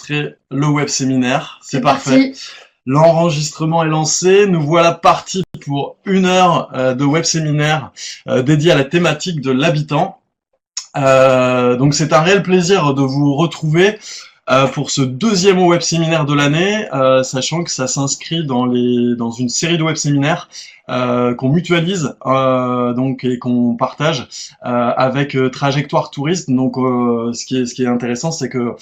enregistrer le web séminaire. C'est parfait. Parti. L'enregistrement est lancé. Nous voilà partis pour 1 heure de web séminaire dédié à la thématique de l'habitant. Donc c'est un réel plaisir de vous retrouver pour ce deuxième web séminaire de l'année, sachant que ça s'inscrit dans une série de web séminaires qu'on mutualise donc et qu'on partage avec Trajectoire Touriste. Donc ce qui est intéressant, c'est que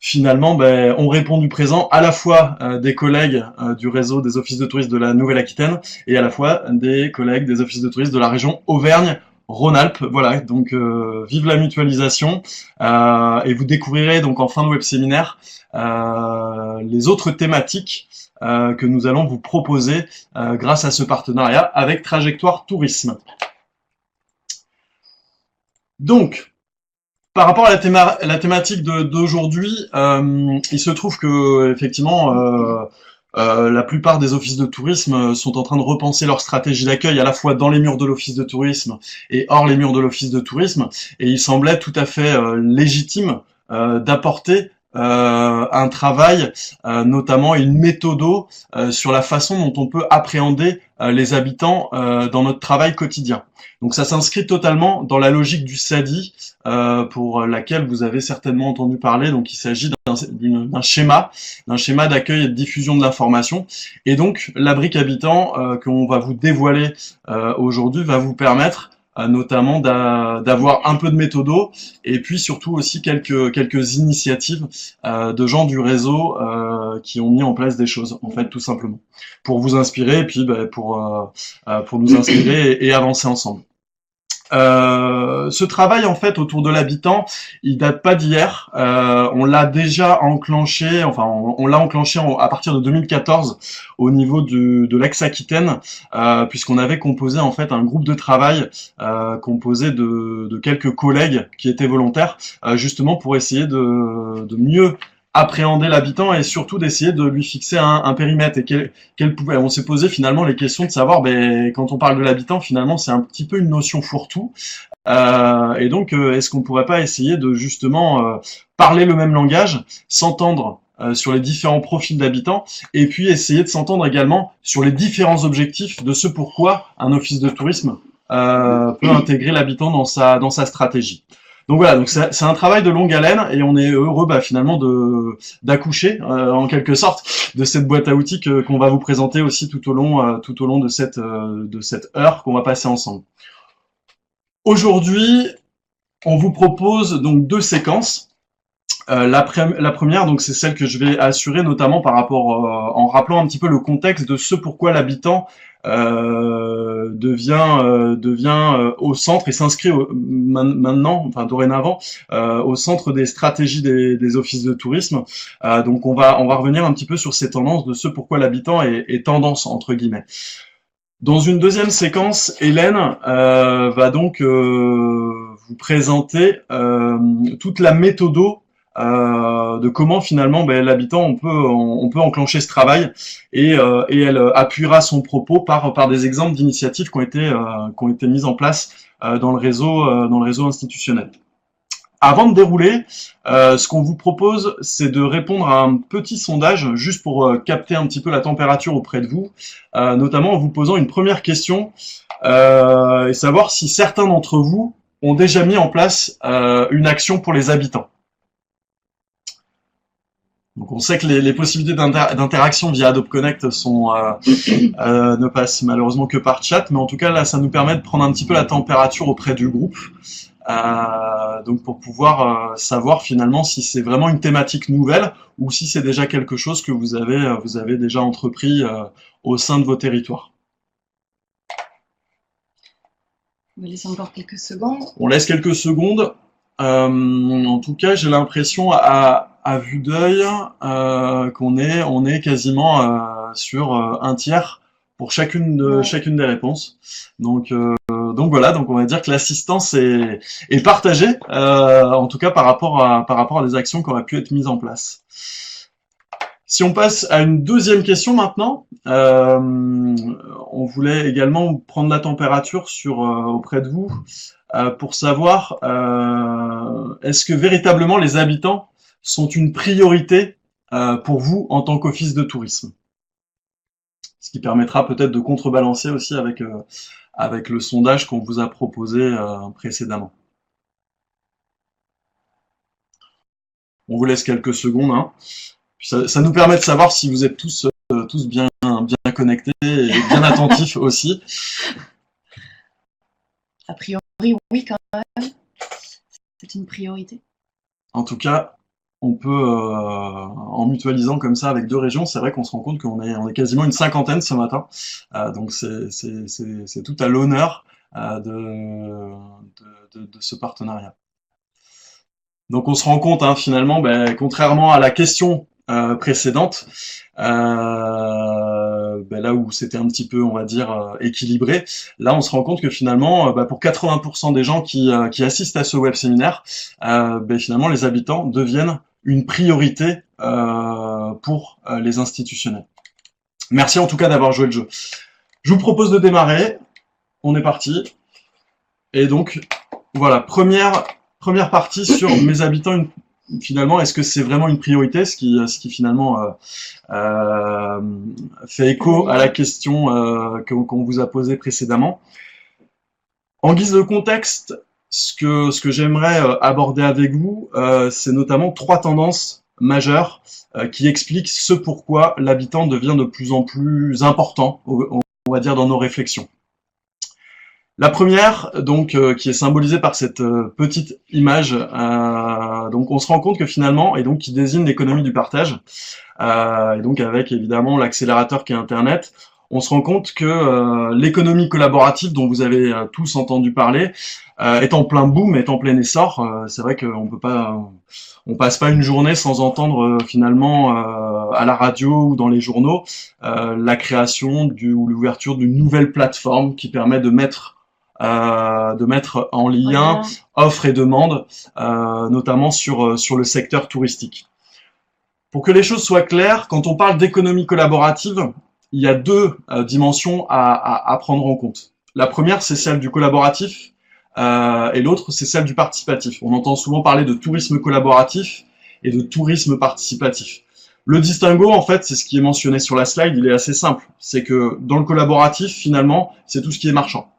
finalement, on répond du présent à la fois des collègues du réseau des offices de tourisme de la Nouvelle-Aquitaine et à la fois des collègues des offices de tourisme de la région Auvergne-Rhône-Alpes. Voilà, donc vive la mutualisation et vous découvrirez donc en fin de web séminaire les autres thématiques que nous allons vous proposer grâce à ce partenariat avec Trajectoire Tourisme. Donc, par rapport à la thématique d'aujourd'hui, il se trouve que effectivement la plupart des offices de tourisme sont en train de repenser leur stratégie d'accueil à la fois dans les murs de l'office de tourisme et hors les murs de l'office de tourisme, et il semblait tout à fait légitime d'apporter un travail, notamment une méthodo sur la façon dont on peut appréhender les habitants dans notre travail quotidien. Donc ça s'inscrit totalement dans la logique du SADI, pour laquelle vous avez certainement entendu parler. Donc il s'agit d'un schéma d'accueil et de diffusion de l'information. Et donc la brique habitant qu'on va vous dévoiler aujourd'hui va vous permettre notamment d'avoir un peu de méthodo et puis surtout aussi quelques initiatives de gens du réseau qui ont mis en place des choses, en fait, tout simplement, pour vous inspirer et puis pour nous inspirer et avancer ensemble. Ce travail en fait autour de l'habitant, il date pas d'hier. On l'a déjà enclenché, on l'a enclenché à partir de 2014 au niveau de l'ex-Aquitaine, puisqu'on avait composé en fait un groupe de travail composé de quelques collègues qui étaient volontaires, justement pour essayer de mieux appréhender l'habitant et surtout d'essayer de lui fixer un périmètre. Et on s'est posé finalement les questions de savoir, quand on parle de l'habitant, finalement c'est un petit peu une notion fourre-tout, et donc est-ce qu'on pourrait pas essayer de justement parler le même langage, s'entendre sur les différents profils d'habitants, et puis essayer de s'entendre également sur les différents objectifs de ce pourquoi un office de tourisme peut intégrer l'habitant dans sa stratégie. Donc voilà, donc c'est un travail de longue haleine et on est heureux finalement d'accoucher en quelque sorte de cette boîte à outils qu'on va vous présenter aussi tout au long de cette heure qu'on va passer ensemble. Aujourd'hui, on vous propose donc 2 séquences. La première, donc c'est celle que je vais assurer notamment par rapport en rappelant un petit peu le contexte de ce pourquoi l'habitant devient au centre et s'inscrit maintenant, dorénavant, au centre des stratégies des offices de tourisme. Donc on va revenir un petit peu sur ces tendances de ce pourquoi l'habitant est tendance entre guillemets. Dans une deuxième séquence, Hélène va donc vous présenter toute la méthodo de comment finalement l'habitant on peut enclencher ce travail, et elle appuiera son propos par des exemples d'initiatives qui ont été mises en place dans le réseau institutionnel. Avant de dérouler, ce qu'on vous propose, c'est de répondre à un petit sondage juste pour capter un petit peu la température auprès de vous, notamment en vous posant une première question et savoir si certains d'entre vous ont déjà mis en place une action pour les habitants. Donc on sait que les possibilités d'interaction via Adobe Connect ne passent malheureusement que par chat, mais en tout cas là ça nous permet de prendre un petit peu la température auprès du groupe, donc pour pouvoir savoir finalement si c'est vraiment une thématique nouvelle ou si c'est déjà quelque chose que vous avez déjà entrepris au sein de vos territoires. On va laisser encore quelques secondes. On laisse quelques secondes. En tout cas, j'ai l'impression à vue d'œil qu'on est quasiment sur un tiers pour chacune des réponses. Donc voilà, donc on va dire que l'assistance est partagée, en tout cas par rapport à des actions qui auraient pu être mises en place. Si on passe à une deuxième question maintenant, on voulait également prendre la température auprès de vous pour savoir est-ce que véritablement les habitants sont une priorité pour vous en tant qu'office de tourisme. Ce qui permettra peut-être de contrebalancer aussi avec le sondage qu'on vous a proposé précédemment. On vous laisse quelques secondes, hein. Puis ça nous permet de savoir si vous êtes tous bien connectés et bien attentifs aussi. A priori, oui, quand même. C'est une priorité. En tout cas, on peut, en mutualisant comme ça avec 2 régions, c'est vrai qu'on se rend compte qu'on est quasiment une cinquantaine ce matin. Donc c'est tout à l'honneur de ce partenariat. Donc on se rend compte finalement, contrairement à la question précédente, là où c'était un petit peu, on va dire, équilibré, là on se rend compte que finalement, pour 80% des gens qui assistent à ce web séminaire, finalement les habitants deviennent une priorité pour les institutionnels. Merci en tout cas d'avoir joué le jeu. Je vous propose de démarrer. On est parti. Et donc voilà, première partie sur mes habitants. Finalement, est-ce que c'est vraiment une priorité, ce qui finalement fait écho à la question qu'on vous a posée précédemment. En guise de contexte, ce que j'aimerais aborder avec vous, c'est notamment 3 tendances majeures qui expliquent ce pourquoi l'habitant devient de plus en plus important, on va dire, dans nos réflexions. La première, donc, qui est symbolisée par cette petite image, donc on se rend compte que finalement, et donc qui désigne l'économie du partage, et donc avec évidemment l'accélérateur qui est Internet, on se rend compte que l'économie collaborative dont vous avez tous entendu parler est en plein boom, est en plein essor. C'est vrai qu'on peut pas, on passe pas une journée sans entendre finalement à la radio ou dans les journaux la création ou l'ouverture d'une nouvelle plateforme qui permet de mettre en lien offre et demande, notamment sur le secteur touristique. Pour que les choses soient claires, quand on parle d'économie collaborative, il y a 2 dimensions à prendre en compte. La première, c'est celle du collaboratif, et l'autre, c'est celle du participatif. On entend souvent parler de tourisme collaboratif et de tourisme participatif. Le distinguo, en fait, c'est ce qui est mentionné sur la slide, il est assez simple. C'est que dans le collaboratif, finalement, c'est tout ce qui est marchand.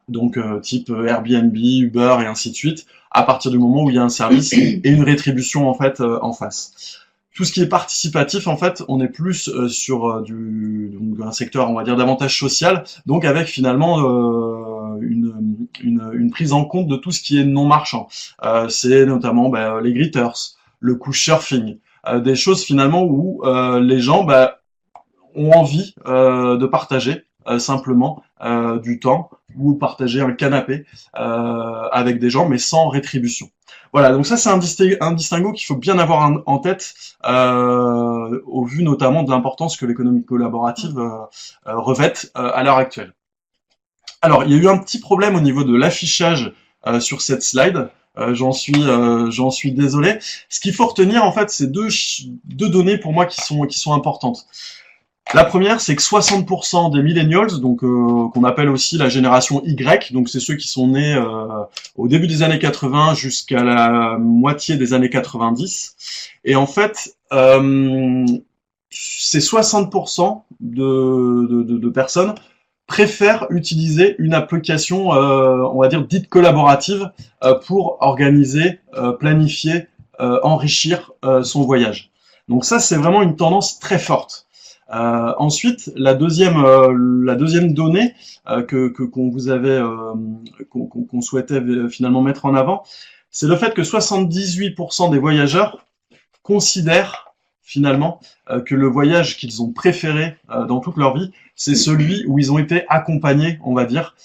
Donc type Airbnb, Uber et ainsi de suite, à partir du moment où il y a un service et une rétribution en fait en face. Tout ce qui est participatif, en fait, on est plus sur un secteur, on va dire, davantage social, donc avec finalement une prise en compte de tout ce qui est non marchand. C'est notamment les greeters, le couchsurfing, des choses finalement où les gens ont envie de partager simplement du temps ou partager un canapé avec des gens, mais sans rétribution. Voilà, donc ça c'est un distinguo qu'il faut bien avoir en tête au vu notamment de l'importance que l'économie collaborative revêt à l'heure actuelle. Alors, il y a eu un petit problème au niveau de l'affichage sur cette slide. J'en suis désolé. Ce qu'il faut retenir en fait, c'est deux données pour moi qui sont importantes. La première, c'est que 60% des millennials, donc qu'on appelle aussi la génération Y, donc c'est ceux qui sont nés au début des années 80 jusqu'à la moitié des années 90. Et en fait, ces 60% de personnes préfèrent utiliser une application, on va dire, dite collaborative pour organiser, planifier, enrichir son voyage. Donc ça, c'est vraiment une tendance très forte. Ensuite, la deuxième donnée qu'on vous avait qu'on souhaitait finalement mettre en avant, c'est le fait que 78% des voyageurs considèrent finalement que le voyage qu'ils ont préféré dans toute leur vie, c'est celui où ils ont été accompagnés, on va dire,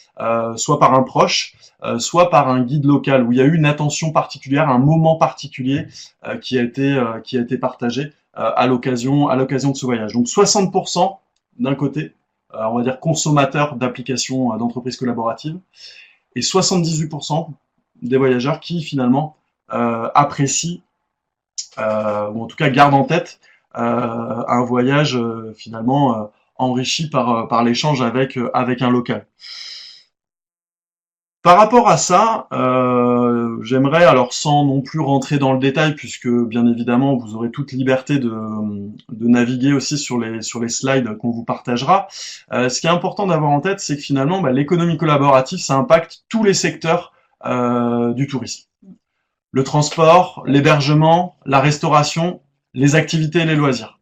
soit par un proche, soit par un guide local, où il y a eu une attention particulière, un moment particulier qui a été partagé à l'occasion de ce voyage. Donc 60% d'un côté, on va dire consommateurs d'applications d'entreprises collaboratives, et 78% des voyageurs qui finalement apprécient, ou en tout cas gardent en tête un voyage finalement enrichi par l'échange avec un local. Par rapport à ça, j'aimerais, alors sans non plus rentrer dans le détail, puisque bien évidemment vous aurez toute liberté de naviguer aussi sur les slides qu'on vous partagera. Ce qui est important d'avoir en tête, c'est que finalement, l'économie collaborative, ça impacte tous les secteurs du tourisme. Le transport, l'hébergement, la restauration, les activités et les loisirs.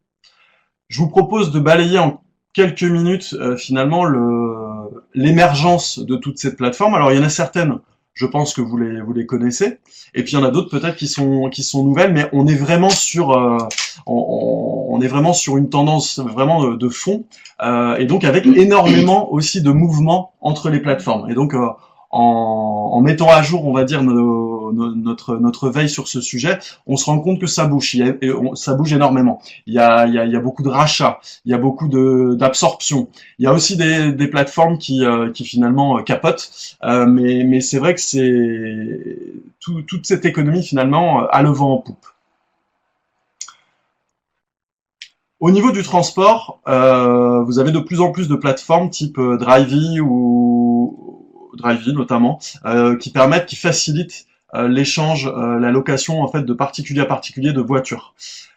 Je vous propose de balayer en quelques minutes finalement l'émergence de toute cette plateforme. Alors il y en a certaines, je pense que vous les connaissez, et puis il y en a d'autres peut-être qui sont nouvelles, mais on est vraiment sur on est vraiment sur une tendance vraiment de fond, et donc avec énormément aussi de mouvements entre les plateformes. Et donc en mettant à jour, on va dire, notre veille sur ce sujet, on se rend compte que ça bouge, ça bouge énormément. Il y a beaucoup de rachats, il y a beaucoup d'absorption. Il y a aussi des plateformes qui finalement capotent, mais c'est vrai que toute cette économie finalement a le vent en poupe. Au niveau du transport, vous avez de plus en plus de plateformes type Drivey ou Drivey notamment, qui facilitent l'échange, la location en fait de particulier à particulier de voitures.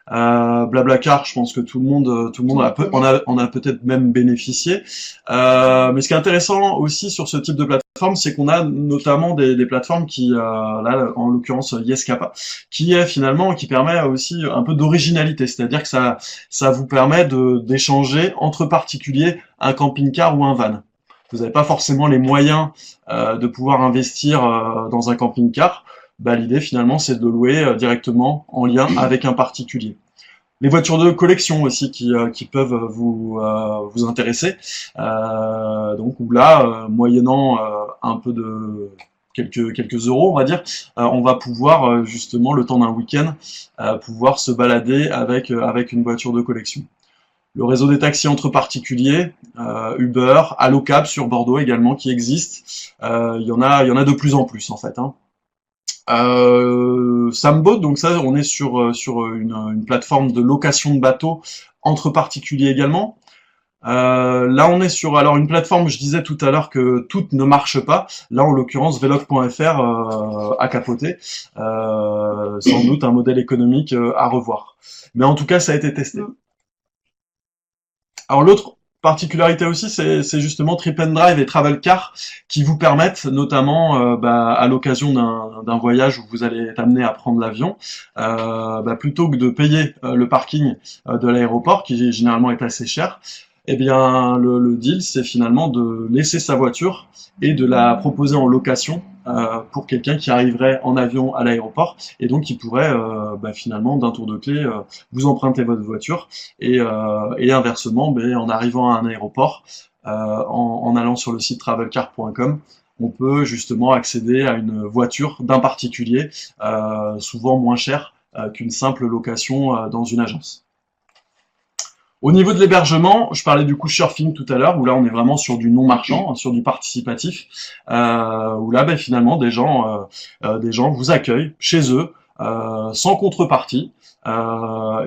Blablacar, je pense que tout le monde en a peut-être même bénéficié. Mais ce qui est intéressant aussi sur ce type de plateforme, c'est qu'on a notamment des plateformes là, en l'occurrence Yescapa, qui permet aussi un peu d'originalité, c'est-à-dire que ça vous permet d'échanger entre particuliers un camping-car ou un van. Vous n'avez pas forcément les moyens de pouvoir investir dans un camping-car. L'idée finalement c'est de le louer directement en lien avec un particulier. Les voitures de collection aussi qui peuvent vous intéresser. Donc où là, moyennant un peu de quelques euros, on va dire, on va pouvoir justement le temps d'un week-end pouvoir se balader avec une voiture de collection. Le réseau des taxis entre particuliers, Uber, Allocab sur Bordeaux également qui existe. Il y en a de plus en plus en fait, hein. Samboat, donc ça, on est sur une plateforme de location de bateaux entre particuliers également. Là, on est sur alors une plateforme. Je disais tout à l'heure que toutes ne marchent pas. Là, en l'occurrence, Veloc.fr a capoté. Sans doute un modèle économique à revoir. Mais en tout cas, ça a été testé. Alors l'autre particularité aussi, c'est justement Trip and Drive et Travelcar qui vous permettent, notamment à l'occasion d'un voyage où vous allez être amené à prendre l'avion, plutôt que de payer le parking de l'aéroport, qui généralement est assez cher, eh bien le deal, c'est finalement de laisser sa voiture et de la proposer en location pour quelqu'un qui arriverait en avion à l'aéroport et donc qui pourrait finalement d'un tour de clé vous emprunter votre voiture et inversement, en arrivant à un aéroport, en allant sur le site travelcar.com, on peut justement accéder à une voiture d'un particulier, souvent moins chère qu'une simple location dans une agence. Au niveau de l'hébergement, je parlais du couchsurfing tout à l'heure, où là on est vraiment sur du non marchand, sur du participatif, où là finalement des gens vous accueillent chez eux sans contrepartie.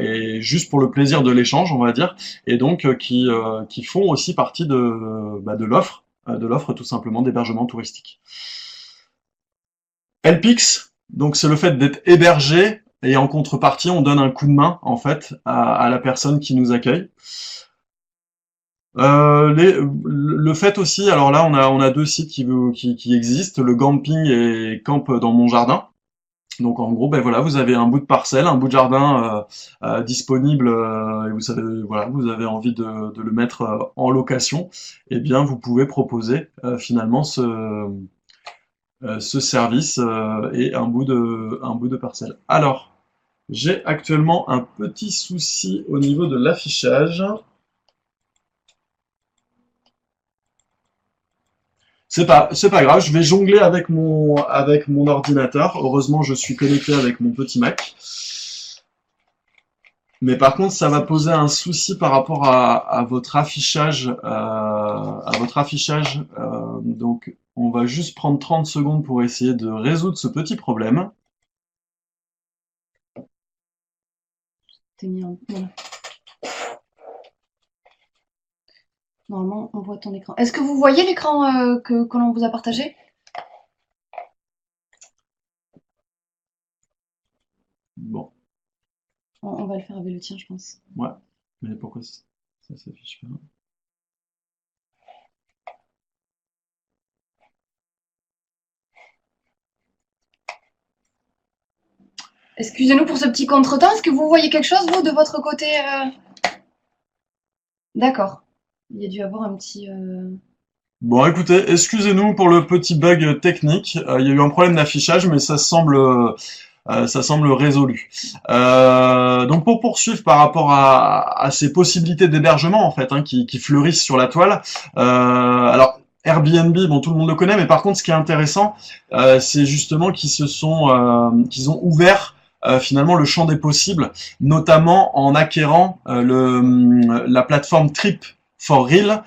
Et juste pour le plaisir de l'échange, on va dire, et donc qui font aussi partie de l'offre tout simplement d'hébergement touristique. LPX, donc c'est le fait d'être hébergé et en contrepartie, on donne un coup de main en fait à la personne qui nous accueille. Le fait aussi, alors là on a deux sites qui existent, le Camping et Camp dans mon jardin. Donc en gros, voilà, vous avez un bout de parcelle, un bout de jardin disponible, et vous savez, voilà, vous avez envie de le mettre en location, et bien vous pouvez proposer finalement ce service et un bout de parcelle. Alors, j'ai actuellement un petit souci au niveau de l'affichage. C'est pas grave, je vais jongler avec mon ordinateur. Heureusement, je suis connecté avec mon petit Mac. Mais par contre, ça va poser un souci par rapport à votre affichage. Donc, on va juste prendre 30 secondes pour essayer de résoudre ce petit problème. T'es mis en... Voilà. Normalement, on voit ton écran. Est-ce que vous voyez l'écran que l'on vous a partagé? Bon, On va le faire avec le tien, je pense. ouais. Mais pourquoi ça s'affiche pas? Excusez-nous pour ce petit contretemps. Est-ce que vous voyez quelque chose, vous, de votre côté D'accord. Il y a dû avoir un petit... Bon, écoutez, excusez-nous pour le petit bug technique. Il y a eu un problème d'affichage, mais ça semble résolu. Donc pour poursuivre par rapport à ces possibilités d'hébergement en fait hein, qui fleurissent sur la toile. Alors Airbnb, bon tout le monde le connaît, mais par contre ce qui est intéressant, c'est justement qu'ils ont ouvert finalement le champ des possibles, notamment en acquérant la plateforme Trip for Real,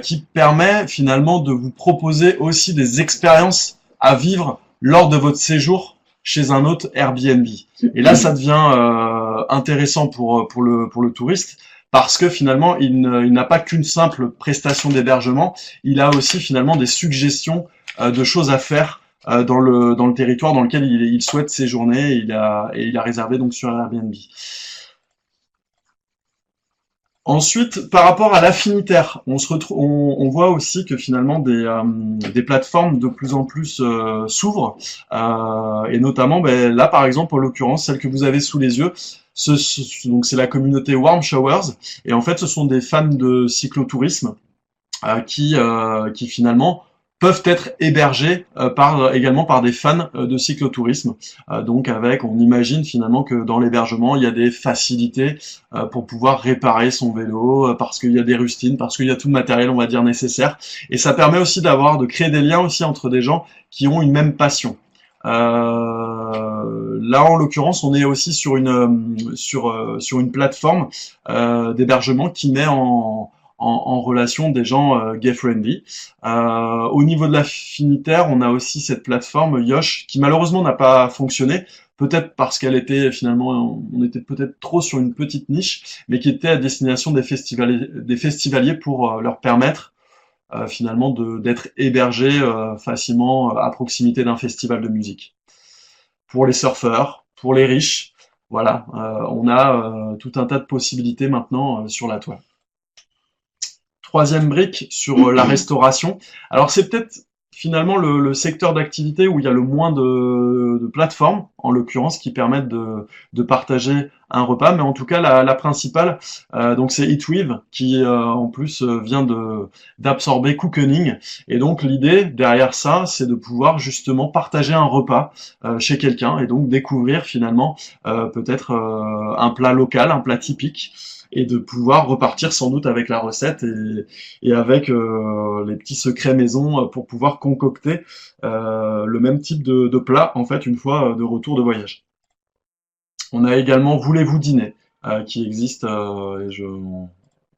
qui permet finalement de vous proposer aussi des expériences à vivre lors de votre séjour chez un autre Airbnb. Et là, ça devient intéressant pour le touriste parce que finalement, il n'a pas qu'une simple prestation d'hébergement, il a aussi finalement des suggestions de choses à faire dans le territoire dans lequel il souhaite séjourner et il a réservé donc sur Airbnb. Ensuite, par rapport à l'affinitaire, on voit aussi que finalement des plateformes de plus en plus s'ouvrent, et notamment ben, là par exemple en l'occurrence celle que vous avez sous les yeux, donc c'est la communauté Warm Showers, et en fait ce sont des fans de cyclotourisme qui finalement peuvent être hébergés également par des fans de cyclotourisme. Donc avec, on imagine finalement que dans l'hébergement, il y a des facilités pour pouvoir réparer son vélo, parce qu'il y a des rustines, parce qu'il y a tout le matériel, on va dire, nécessaire. Et ça permet aussi de créer des liens aussi entre des gens qui ont une même passion. Là, en l'occurrence, on est aussi sur sur une plateforme d'hébergement qui met en relation des gens gay-friendly. Au niveau de l'affinitaire, on a aussi cette plateforme Yosh qui malheureusement n'a pas fonctionné, peut-être parce qu'elle était finalement, on était peut-être trop sur une petite niche, mais qui était à destination des festivaliers pour leur permettre finalement d'être hébergés facilement à proximité d'un festival de musique. Pour les surfeurs, pour les riches, voilà, on a tout un tas de possibilités maintenant sur la toile. Troisième brique sur la restauration. Alors c'est peut-être finalement le secteur d'activité où il y a le moins de plateformes, en l'occurrence, qui permettent de partager un repas, mais en tout cas la principale, donc c'est Eatwith qui en plus vient d'absorber Cookening, et donc l'idée derrière ça, c'est de pouvoir justement partager un repas chez quelqu'un et donc découvrir finalement peut-être un plat local, un plat typique, et de pouvoir repartir sans doute avec la recette et avec les petits secrets maison pour pouvoir concocter le même type de plat en fait une fois de retour de voyage. On a également Voulez-vous dîner qui existe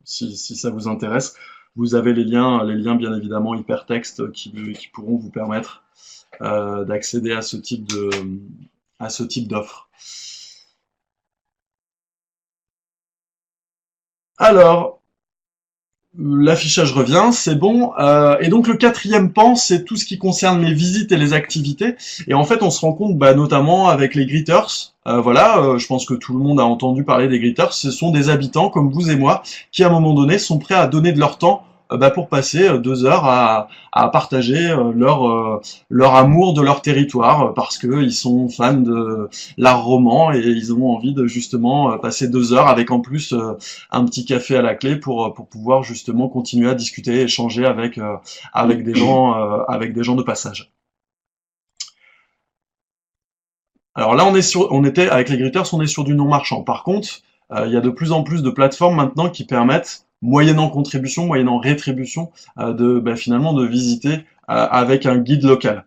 si ça vous intéresse, vous avez les liens bien évidemment hypertextes qui pourront vous permettre d'accéder à ce type d'offre. Alors, l'affichage revient, c'est bon. Et donc le quatrième pan, c'est tout ce qui concerne les visites et les activités. Et en fait, on se rend compte, bah, notamment avec les greeters. Voilà, je pense que tout le monde a entendu parler des greeters. Ce sont des habitants comme vous et moi qui, à un moment donné, sont prêts à donner de leur temps bah, pour passer 2 heures à partager leur amour de leur territoire parce que ils sont fans de l'art roman et ils ont envie de justement passer 2 heures avec en plus un petit café à la clé pour pouvoir justement continuer à discuter, échanger avec des gens de passage. Alors là, on était avec les greeters, on est sur du non marchand. Par contre, il y a de plus en plus de plateformes maintenant qui permettent, moyennant contribution, moyennant rétribution, finalement de visiter avec un guide local.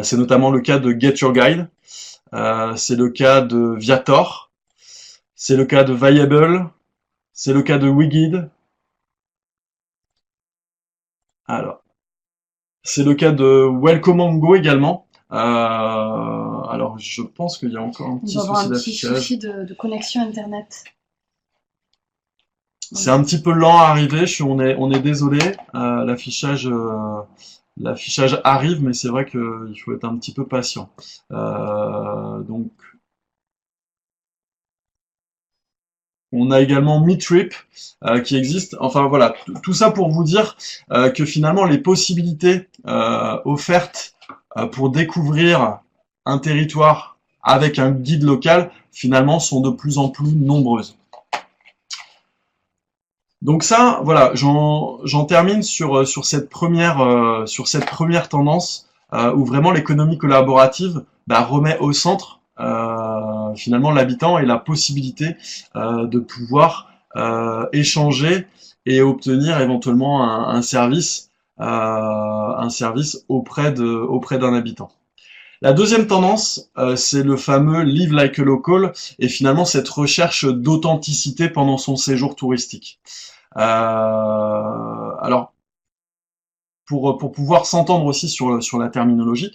C'est notamment le cas de Get Your Guide, c'est le cas de Viator, c'est le cas de Viable, c'est le cas de Wiguide. Alors, c'est le cas de Welcomango également. Alors, je pense qu'il y a encore un petit souci d'affichage. Un petit souci de connexion internet. C'est un petit peu lent à arriver. On est désolé. L'affichage arrive, mais c'est vrai qu'il faut être un petit peu patient. Donc, On a également MeTrip qui existe. Enfin voilà, tout ça pour vous dire que finalement les possibilités offertes pour découvrir un territoire avec un guide local, finalement, sont de plus en plus nombreuses. Donc ça, voilà, j'en termine sur cette première tendance où vraiment l'économie collaborative remet au centre finalement l'habitant et la possibilité de pouvoir échanger et obtenir éventuellement un service auprès d'un habitant. La deuxième tendance, c'est le fameux Live Like a Local et finalement cette recherche d'authenticité pendant son séjour touristique. Alors, pour pouvoir s'entendre aussi sur la terminologie,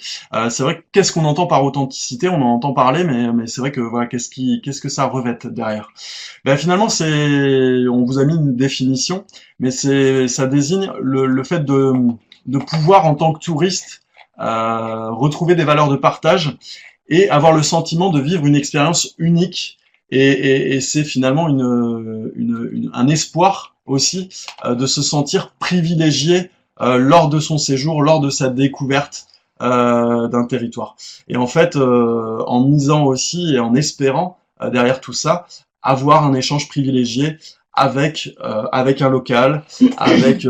c'est vrai que qu'est-ce qu'on entend par authenticité? On en entend parler, mais c'est vrai que voilà, qu'est-ce que ça revêt derrière? Finalement, on vous a mis une définition, mais ça désigne le fait de pouvoir en tant que touriste retrouver des valeurs de partage et avoir le sentiment de vivre une expérience unique. Et c'est finalement un espoir aussi de se sentir privilégié lors de son séjour, lors de sa découverte d'un territoire. Et en fait, en misant aussi et en espérant derrière tout ça, avoir un échange privilégié avec un local,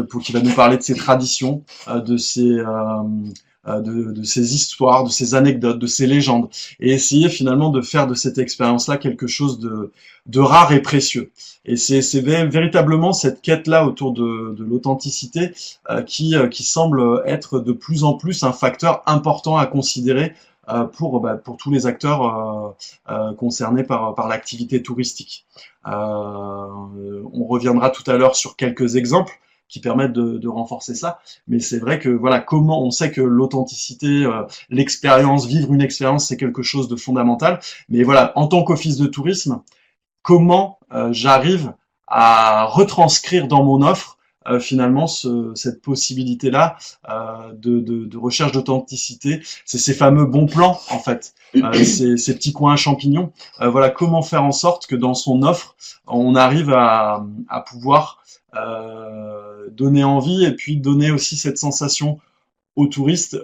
pour qui va nous parler de ses traditions, de ses histoires, de ses anecdotes, de ses légendes, et essayer finalement de faire de cette expérience-là quelque chose de rare et précieux. Et c'est véritablement cette quête-là autour de l'authenticité qui semble être de plus en plus un facteur important à considérer pour tous les acteurs concernés par l'activité touristique. On reviendra tout à l'heure sur quelques exemples qui permettent de renforcer ça, mais c'est vrai que voilà, comment on sait que l'authenticité, l'expérience, vivre une expérience, c'est quelque chose de fondamental, mais voilà, en tant qu'office de tourisme, comment j'arrive à retranscrire dans mon offre finalement cette possibilité-là de recherche d'authenticité, c'est ces fameux bons plans en fait, ces petits coins à champignons. Voilà, comment faire en sorte que dans son offre, on arrive à pouvoir donner envie et puis donner aussi cette sensation aux touristes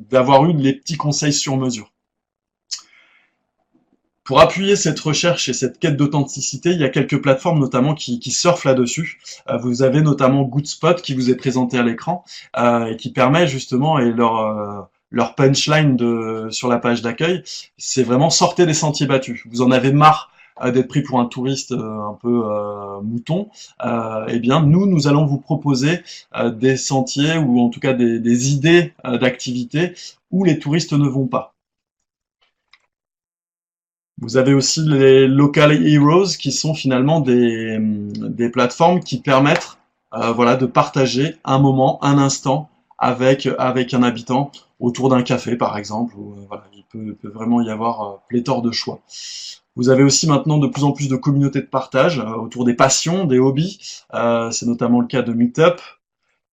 d'avoir eu les petits conseils sur mesure. Pour appuyer cette recherche et cette quête d'authenticité, il y a quelques plateformes notamment qui surfent là-dessus. Vous avez notamment Goodspot qui vous est présenté à l'écran et qui permet justement, et leur punchline sur la page d'accueil, c'est vraiment sortez des sentiers battus. Vous en avez marre d'être pris pour un touriste un peu mouton, eh bien nous allons vous proposer des sentiers ou en tout cas des idées d'activités où les touristes ne vont pas. Vous avez aussi les Local Heroes qui sont finalement des plateformes qui permettent voilà, de partager un moment, un instant avec un habitant autour d'un café par exemple. Où, voilà, il peut vraiment y avoir pléthore de choix. Vous avez aussi maintenant de plus en plus de communautés de partage autour des passions, des hobbies. C'est notamment le cas de Meetup,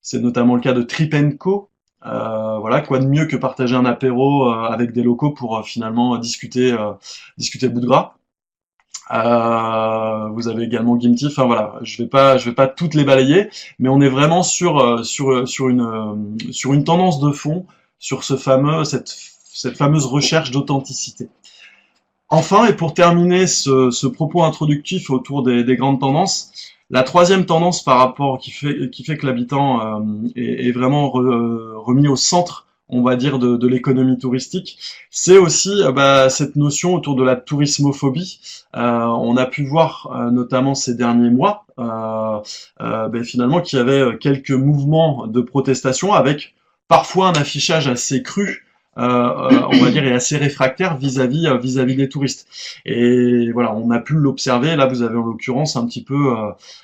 c'est notamment le cas de Trip & Co. Voilà, quoi de mieux que partager un apéro avec des locaux pour finalement discuter bout de gras. Vous avez également Gimti. Enfin voilà, je vais pas toutes les balayer, mais on est vraiment sur une tendance de fond sur cette fameuse recherche d'authenticité. Enfin, et pour terminer ce propos introductif autour des grandes tendances, la troisième tendance par rapport qui fait que l'habitant est vraiment remis au centre, on va dire, de l'économie touristique, c'est aussi cette notion autour de la tourismophobie. On a pu voir notamment ces derniers mois finalement qu'il y avait quelques mouvements de protestation avec parfois un affichage assez cru, on va dire, est assez réfractaire vis-à-vis des touristes. Et voilà, on a pu l'observer. Là, vous avez en l'occurrence un petit peu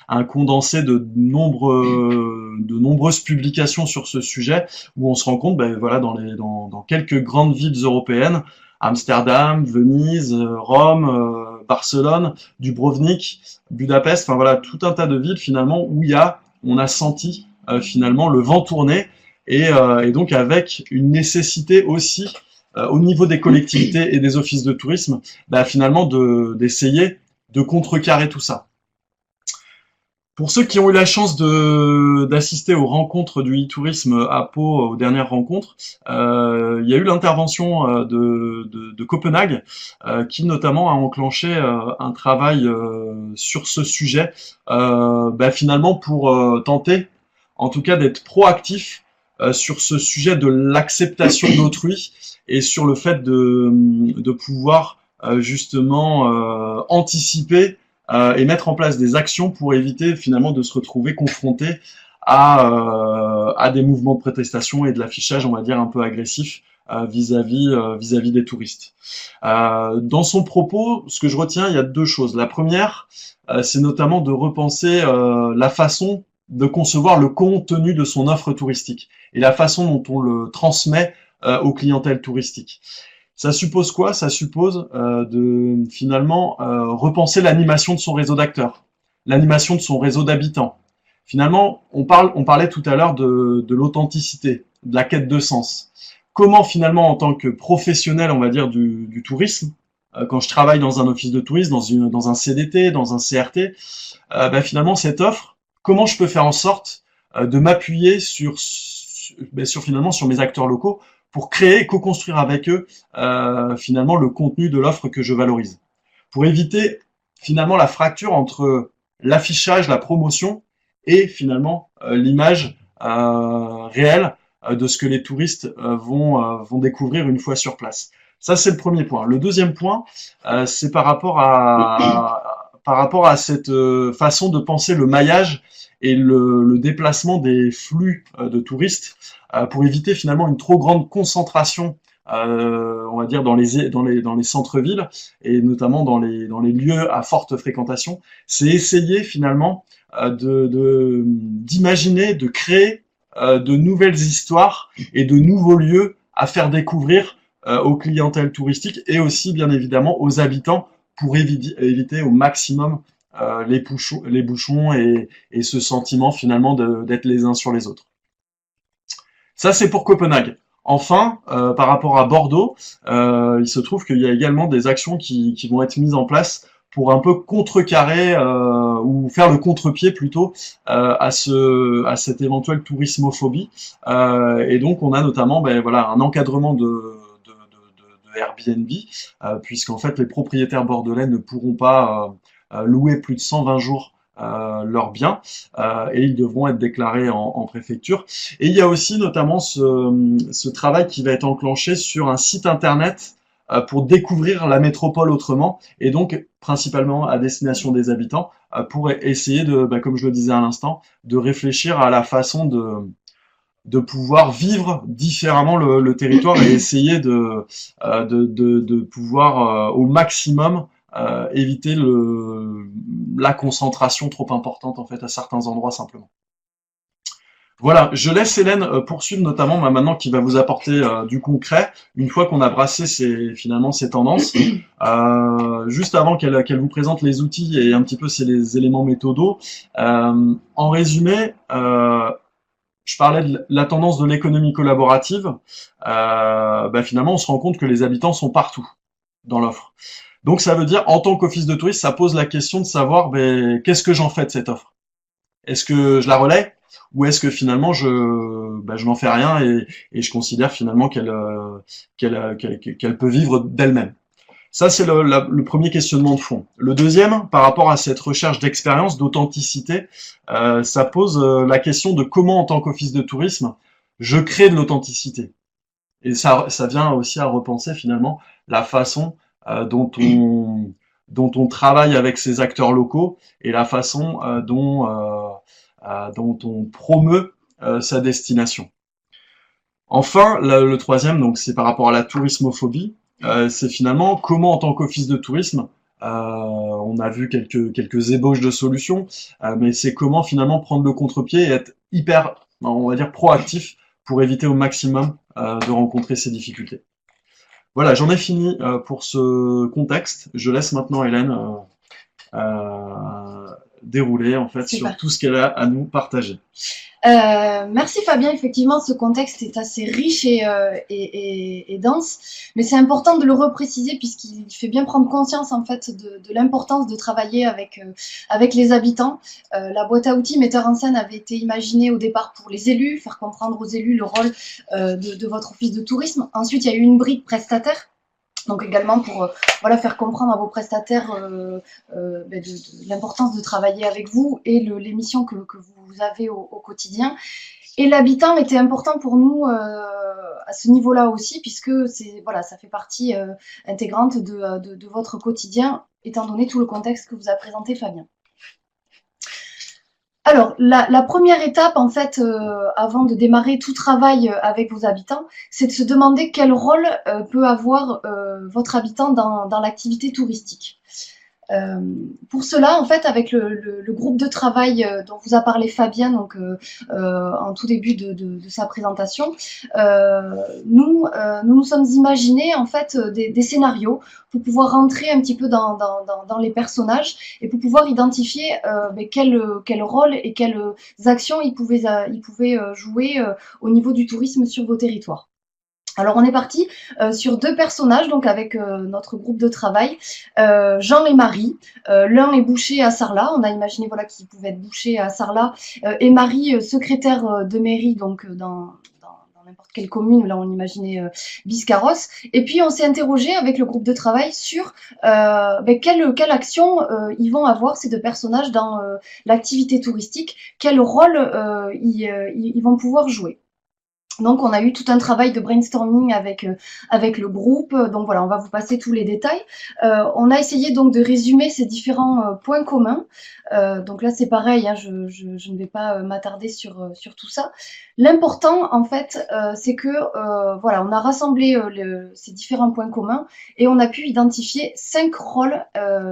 un condensé de nombreuses publications sur ce sujet, où on se rend compte, voilà, dans quelques grandes villes européennes, Amsterdam, Venise, Rome, Barcelone, Dubrovnik, Budapest, enfin voilà, tout un tas de villes finalement où on a senti finalement le vent tourner. Et donc avec une nécessité aussi au niveau des collectivités et des offices de tourisme, finalement d'essayer de contrecarrer tout ça. Pour ceux qui ont eu la chance d'assister aux rencontres du e-tourisme à Pau, aux dernières rencontres, il y a eu l'intervention de Copenhague, qui notamment a enclenché un travail sur ce sujet, finalement pour tenter, en tout cas, d'être proactif sur ce sujet de l'acceptation d'autrui et sur le fait de pouvoir justement anticiper et mettre en place des actions pour éviter finalement de se retrouver confronté à des mouvements de protestation et de l'affichage, on va dire, un peu agressif vis-à-vis des touristes. Dans son propos, ce que je retiens, il y a deux choses. La première, c'est notamment de repenser la façon de concevoir le contenu de son offre touristique et la façon dont on le transmet aux clientèles touristiques. Ça suppose quoi? Ça suppose de finalement repenser l'animation de son réseau d'acteurs, l'animation de son réseau d'habitants. Finalement, on parlait tout à l'heure de l'authenticité, de la quête de sens. Comment finalement, en tant que professionnel, on va dire du tourisme, quand je travaille dans un office de tourisme, dans un CDT, dans un CRT, finalement cette offre, comment je peux faire en sorte de m'appuyer sur finalement sur mes acteurs locaux pour créer et co-construire avec eux finalement le contenu de l'offre que je valorise. Pour éviter finalement la fracture entre l'affichage, la promotion et finalement l'image réelle de ce que les touristes vont découvrir une fois sur place. Ça, c'est le premier point. Le deuxième point, c'est par rapport à cette façon de penser le maillage et le déplacement des flux de touristes pour éviter finalement une trop grande concentration, on va dire dans les centres-villes et notamment dans les lieux à forte fréquentation. C'est essayer finalement d'imaginer, de créer de nouvelles histoires et de nouveaux lieux à faire découvrir aux clientèles touristiques et aussi bien évidemment aux habitants pour éviter au maximum les bouchons et ce sentiment finalement d'être les uns sur les autres. Ça, c'est pour Copenhague. Enfin, par rapport à Bordeaux, il se trouve qu'il y a également des actions qui vont être mises en place pour un peu contrecarrer ou faire le contre-pied plutôt à cette éventuelle tourismophobie. Et donc, on a notamment un encadrement de Airbnb, puisqu'en fait, les propriétaires bordelais ne pourront pas louer plus de 120 jours leurs biens et ils devront être déclarés en préfecture. Et il y a aussi notamment ce travail qui va être enclenché sur un site internet pour découvrir la métropole autrement et donc principalement à destination des habitants pour essayer comme je le disais à l'instant, de réfléchir à la façon de pouvoir vivre différemment le territoire et essayer de pouvoir au maximum éviter la concentration trop importante en fait à certains endroits simplement. Voilà, je laisse Hélène poursuivre notamment maintenant qui va vous apporter du concret une fois qu'on a brassé finalement ces tendances. Juste avant qu'elle vous présente les outils et un petit peu les éléments méthodaux. En résumé, je parlais de la tendance de l'économie collaborative. Finalement, on se rend compte que les habitants sont partout dans l'offre. Donc ça veut dire, en tant qu'office de tourisme, ça pose la question de savoir qu'est-ce que j'en fais de cette offre? Est-ce que je la relaie? Ou est-ce que finalement je n'en fais rien et je considère finalement qu'elle peut vivre d'elle-même? Ça, c'est le premier questionnement de fond. Le deuxième, par rapport à cette recherche d'expérience, d'authenticité, ça pose la question de comment, en tant qu'office de tourisme, je crée de l'authenticité. Et ça vient aussi à repenser finalement la façon dont on travaille avec ces acteurs locaux et la façon dont on promeut sa destination. Enfin, le troisième, donc c'est par rapport à la tourismophobie, c'est finalement comment en tant qu'office de tourisme, on a vu quelques ébauches de solutions, mais c'est comment finalement prendre le contre-pied et être hyper, on va dire, proactif pour éviter au maximum de rencontrer ces difficultés. Voilà, j'en ai fini pour ce contexte. Je laisse maintenant Hélène dérouler en fait sur Super. tout ce qu'elle a à nous partager. Merci Fabien, effectivement ce contexte est assez riche et dense, mais c'est important de le repréciser puisqu'il fait bien prendre conscience en fait de l'importance de travailler avec les habitants. La boîte à outils metteur en scène avait été imaginée au départ pour les élus, faire comprendre aux élus le rôle de votre office de tourisme. Ensuite il y a eu une brique prestataire. Donc également pour voilà, faire comprendre à vos prestataires de l'importance de travailler avec vous et les missions que vous avez au quotidien. Et l'habitant était important pour nous à ce niveau-là aussi, puisque voilà, ça fait partie intégrante de votre quotidien, étant donné tout le contexte que vous a présenté Fabien. Alors, la première étape, en fait, avant de démarrer tout travail avec vos habitants, c'est de se demander quel rôle peut avoir votre habitant dans l'activité touristique. Pour cela, en fait, avec le groupe de travail dont vous a parlé Fabien donc, en tout début de sa présentation, nous sommes imaginés en fait des scénarios pour pouvoir rentrer un petit peu dans les personnages et pour pouvoir identifier quel rôle et quelles actions ils pouvaient jouer au niveau du tourisme sur vos territoires. Alors on est parti sur deux personnages, donc avec notre groupe de travail, Jean et Marie. L'un est boucher à Sarlat, on a imaginé voilà qu'il pouvait être boucher à Sarlat, et Marie, secrétaire de mairie, donc dans n'importe quelle commune, là on imaginait Biscarrosse. Et puis on s'est interrogé avec le groupe de travail sur quelle action ils vont avoir ces deux personnages dans l'activité touristique, quel rôle ils vont pouvoir jouer. Donc, on a eu tout un travail de brainstorming avec le groupe. Donc voilà, on va vous passer tous les détails. On a essayé donc de résumer ces différents points communs. Donc là, c'est pareil, hein, je ne vais pas m'attarder sur tout ça. L'important, en fait, c'est que voilà, on a rassemblé ces différents points communs et on a pu identifier 5 rôles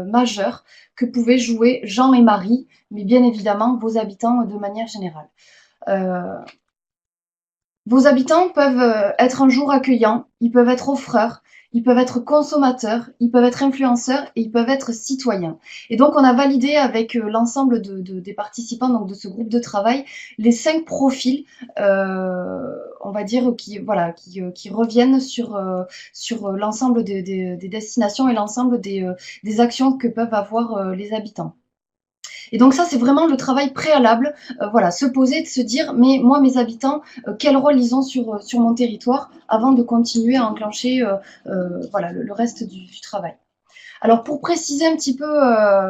majeurs que pouvaient jouer Jean et Marie, mais bien évidemment vos habitants de manière générale. Vos habitants peuvent être un jour accueillants, ils peuvent être offreurs, ils peuvent être consommateurs, ils peuvent être influenceurs et ils peuvent être citoyens. Et donc, on a validé avec l'ensemble des participants donc de ce groupe de travail les 5 profils, on va dire, qui reviennent sur l'ensemble des destinations et l'ensemble des actions que peuvent avoir les habitants. Et donc ça, c'est vraiment le travail préalable, voilà, se poser, de se dire, mais moi, mes habitants, quel rôle ils ont sur mon territoire, avant de continuer à enclencher voilà, le reste du travail. Alors pour préciser un petit peu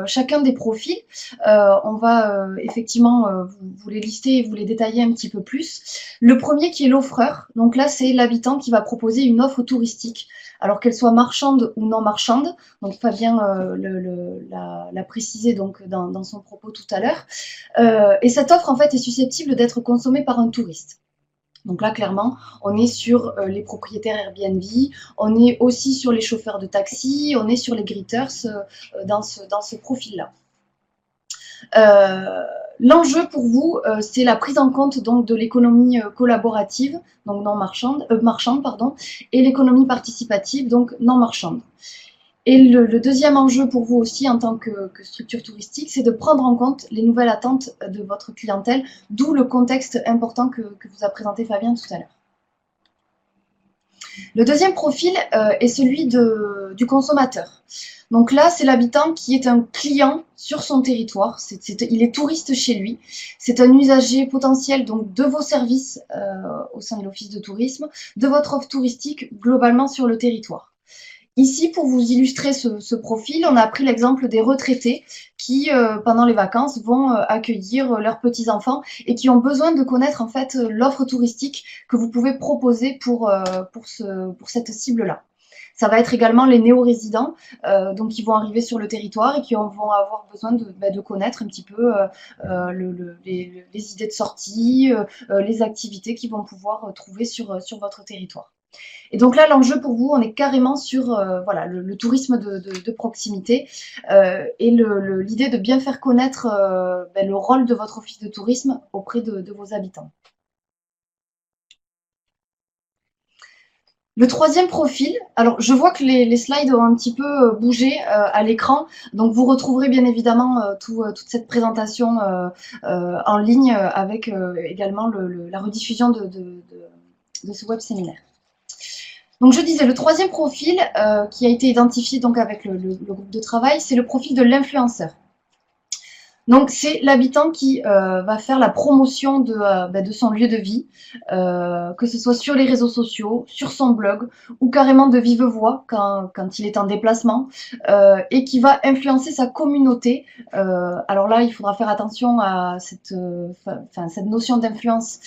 chacun des profils, on va effectivement vous les lister et vous les détailler un petit peu plus. Le premier qui est l'offreur, donc là c'est l'habitant qui va proposer une offre touristique, alors qu'elle soit marchande ou non marchande. Donc Fabien l'a précisé donc dans son propos tout à l'heure. Et cette offre en fait est susceptible d'être consommée par un touriste. Donc là, clairement, on est sur les propriétaires Airbnb, on est aussi sur les chauffeurs de taxi, on est sur les greeters dans ce profil-là. L'enjeu pour vous, c'est la prise en compte donc de l'économie collaborative, donc non marchande, pardon, et l'économie participative, donc non marchande. Et le deuxième enjeu pour vous aussi en tant que structure touristique, c'est de prendre en compte les nouvelles attentes de votre clientèle, d'où le contexte important que vous a présenté Fabien tout à l'heure. Le deuxième profil est celui du consommateur. Donc là, c'est l'habitant qui est un client sur son territoire, il est touriste chez lui, c'est un usager potentiel donc de vos services au sein de l'office de tourisme, de votre offre touristique globalement sur le territoire. Ici, pour vous illustrer ce profil, on a pris l'exemple des retraités qui, pendant les vacances, vont accueillir leurs petits-enfants et qui ont besoin de connaître en fait l'offre touristique que vous pouvez proposer pour cette cible-là. Ça va être également les néo-résidents, donc qui vont arriver sur le territoire et qui vont avoir besoin de connaître un petit peu les idées de sortie, les activités qu'ils vont pouvoir trouver sur votre territoire. Et donc là, l'enjeu pour vous, on est carrément sur voilà, le tourisme de proximité et l'idée de bien faire connaître le rôle de votre office de tourisme auprès de vos habitants. Le troisième profil, alors je vois que les slides ont un petit peu bougé à l'écran, donc vous retrouverez bien évidemment toute cette présentation en ligne avec également la rediffusion de ce web séminaire. Donc je disais, le troisième profil qui a été identifié donc avec le groupe de travail, c'est le profil de l'influenceur. Donc, c'est l'habitant qui va faire la promotion de son lieu de vie, que ce soit sur les réseaux sociaux, sur son blog, ou carrément de vive voix quand il est en déplacement, et qui va influencer sa communauté. Alors là, il faudra faire attention à cette notion d'influence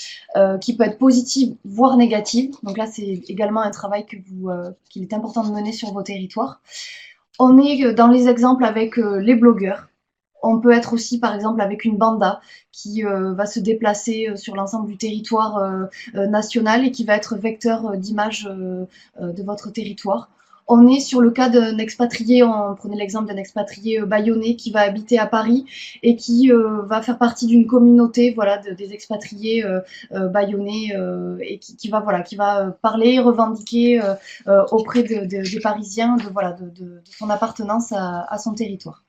qui peut être positive, voire négative. Donc là, c'est également un travail qu'il est important de mener sur vos territoires. On est dans les exemples avec les blogueurs. On peut être aussi, par exemple, avec une banda qui va se déplacer sur l'ensemble du territoire national et qui va être vecteur d'image de votre territoire. On est sur le cas d'un expatrié, on prenait l'exemple d'un expatrié bayonnais qui va habiter à Paris et qui va faire partie d'une communauté voilà, des expatriés bayonnais et qui va parler, revendiquer auprès des Parisiens de son appartenance à son territoire.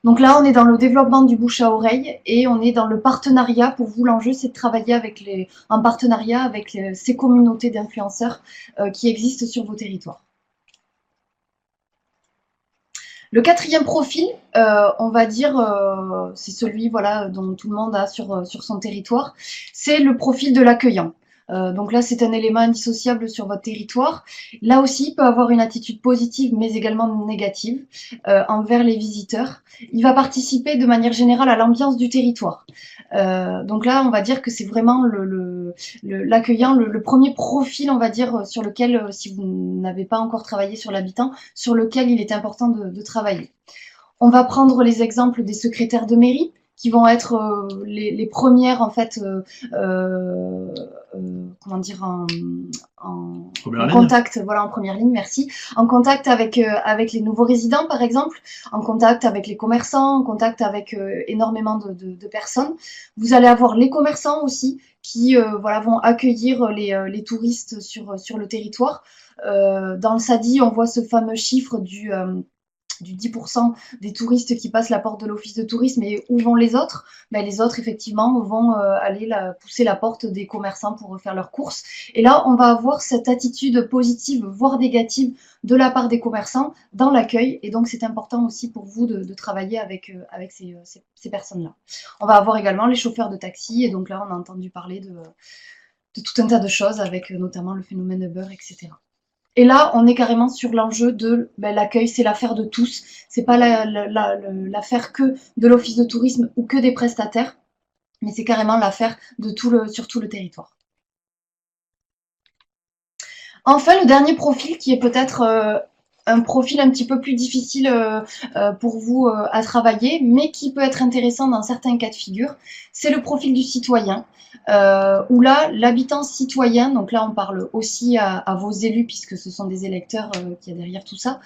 Donc là, on est dans le développement du bouche à oreille et on est dans le partenariat. Pour vous, l'enjeu, c'est de travailler en partenariat avec ces communautés d'influenceurs qui existent sur vos territoires. Le quatrième profil, on va dire, c'est celui voilà, dont tout le monde a sur son territoire, c'est le profil de l'accueillant. Donc là, c'est un élément indissociable sur votre territoire. Là aussi, il peut avoir une attitude positive, mais également négative envers les visiteurs. Il va participer de manière générale à l'ambiance du territoire. Donc là, on va dire que c'est vraiment l'accueillant, le premier profil, on va dire, sur lequel, si vous n'avez pas encore travaillé sur l'habitant, sur lequel il est important de travailler. On va prendre les exemples des secrétaires de mairie, qui vont être les premières en fait comment dire en contact voilà en première ligne, merci, en contact avec les nouveaux résidents par exemple, en contact avec les commerçants, en contact avec énormément de personnes. Vous allez avoir les commerçants aussi qui voilà vont accueillir les touristes sur le territoire. Dans le SADI, on voit ce fameux chiffre du 10% des touristes qui passent la porte de l'office de tourisme. Et où vont les autres? Ben, les autres, effectivement, vont aller pousser la porte des commerçants pour faire leurs courses. Et là, on va avoir cette attitude positive, voire négative, de la part des commerçants dans l'accueil. Et donc, c'est important aussi pour vous de travailler avec ces personnes-là. On va avoir également les chauffeurs de taxi. Et donc là, on a entendu parler de tout un tas de choses, avec notamment le phénomène Uber, etc. Et là, on est carrément sur l'enjeu de l'accueil, c'est l'affaire de tous. C'est pas l'affaire que de l'office de tourisme ou que des prestataires, mais c'est carrément l'affaire de sur tout le territoire. Enfin, le dernier profil qui est peut-être un profil un petit peu plus difficile pour vous à travailler, mais qui peut être intéressant dans certains cas de figure, c'est le profil du citoyen. Où là, l'habitant citoyen, donc là on parle aussi à vos élus puisque ce sont des électeurs qui y a derrière tout ça,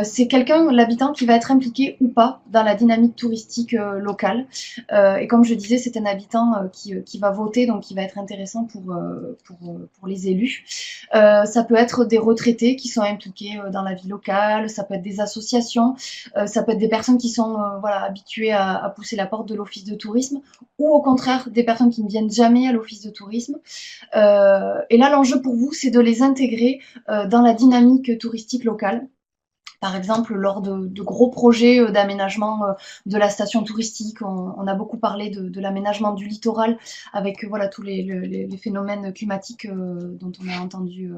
c'est l'habitant qui va être impliqué ou pas dans la dynamique touristique locale. Et comme je disais, c'est un habitant qui va voter, donc qui va être intéressant pour les élus. Ça peut être des retraités qui sont impliqués dans la vie locale, ça peut être des associations, ça peut être des personnes qui sont habituées à pousser la porte de l'office de tourisme, ou au contraire des personnes qui ne viennent jamais à l'office de tourisme. Et là, l'enjeu pour vous, c'est de les intégrer dans la dynamique touristique locale. Par exemple, lors de gros projets d'aménagement de la station touristique, on a beaucoup parlé de l'aménagement du littoral avec voilà tous les phénomènes climatiques dont on a entendu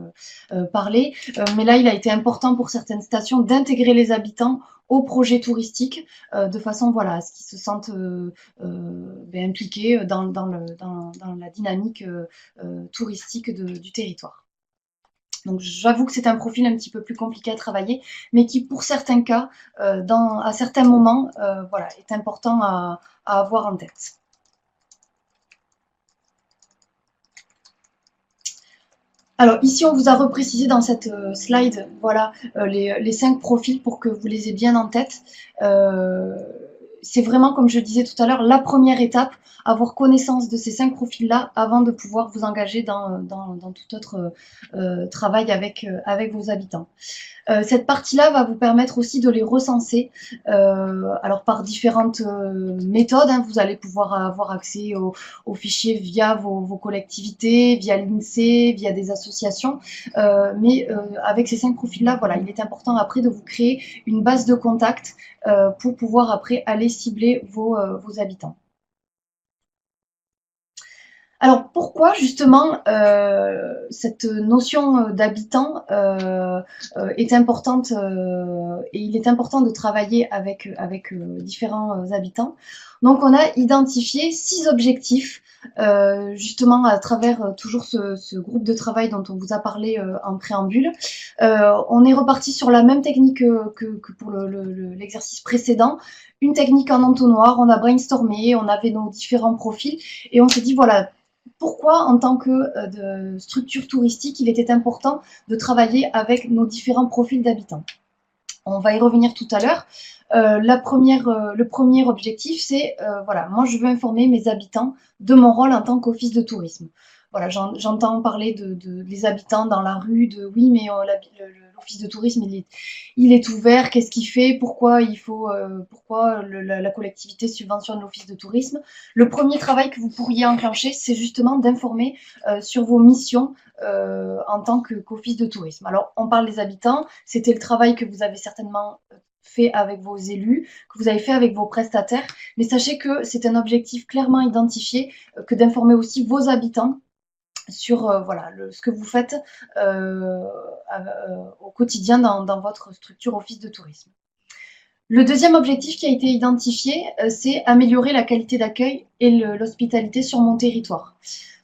parler. Mais là, il a été important pour certaines stations d'intégrer les habitants au projet touristique de façon voilà à ce qu'ils se sentent impliqués dans la dynamique touristique du territoire. Donc j'avoue que c'est un profil un petit peu plus compliqué à travailler, mais qui pour certains cas, à certains moments, voilà, est important à avoir en tête. Alors ici, on vous a reprécisé dans cette slide voilà, les 5 profils pour que vous les ayez bien en tête. c'est vraiment, comme je disais tout à l'heure, la première étape, avoir connaissance de ces 5 profils-là avant de pouvoir vous engager dans tout autre travail avec vos habitants. Cette partie-là va vous permettre aussi de les recenser, alors par différentes méthodes. Hein, vous allez pouvoir avoir accès aux fichiers via vos collectivités, via l'INSEE, via des associations. Mais avec ces 5 profils-là, voilà, il est important après de vous créer une base de contact pour pouvoir après aller cibler vos habitants. Alors pourquoi justement cette notion d'habitant est importante et il est important de travailler avec différents habitants. Donc on a identifié 6 objectifs justement à travers toujours ce groupe de travail dont on vous a parlé en préambule. On est reparti sur la même technique que pour l'exercice précédent. Une technique en entonnoir, on a brainstormé, on avait nos différents profils et on s'est dit voilà, pourquoi, en tant que de structure touristique, il était important de travailler avec nos différents profils d'habitants. On va y revenir tout à l'heure. Le premier objectif, c'est voilà, moi je veux informer mes habitants de mon rôle en tant qu'office de tourisme. Voilà, j'entends parler des habitants dans la rue, de oui, mais l'office de tourisme, il est ouvert, qu'est-ce qu'il fait, pourquoi pourquoi la collectivité subventionne l'office de tourisme. Le premier travail que vous pourriez enclencher, c'est justement d'informer sur vos missions en tant qu'office de tourisme. Alors, on parle des habitants, c'était le travail que vous avez certainement fait avec vos élus, que vous avez fait avec vos prestataires, mais sachez que c'est un objectif clairement identifié, que d'informer aussi vos habitants sur voilà, ce que vous faites au quotidien dans votre structure office de tourisme. Le deuxième objectif qui a été identifié, c'est améliorer la qualité d'accueil et l'hospitalité sur mon territoire.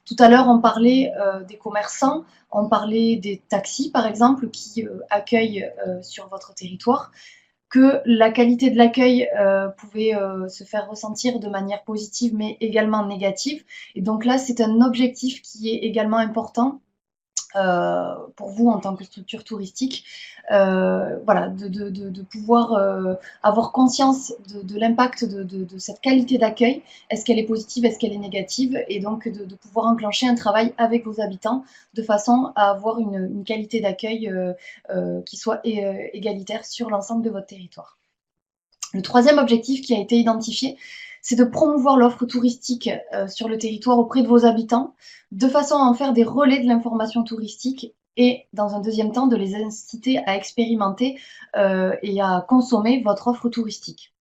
Tout à l'heure, on parlait des commerçants, on parlait des taxis, par exemple, qui accueillent sur votre territoire, que la qualité de l'accueil pouvait se faire ressentir de manière positive, mais également négative. Et donc là, c'est un objectif qui est également important pour vous en tant que structure touristique, voilà, de pouvoir avoir conscience de l'impact de cette qualité d'accueil. Est-ce qu'elle est positive, est-ce qu'elle est négative? Et donc de pouvoir enclencher un travail avec vos habitants de façon à avoir une qualité d'accueil qui soit égalitaire sur l'ensemble de votre territoire. Le troisième objectif qui a été identifié, c'est de promouvoir l'offre touristique sur le territoire auprès de vos habitants, de façon à en faire des relais de l'information touristique et, dans un deuxième temps, de les inciter à expérimenter et à consommer votre offre touristique.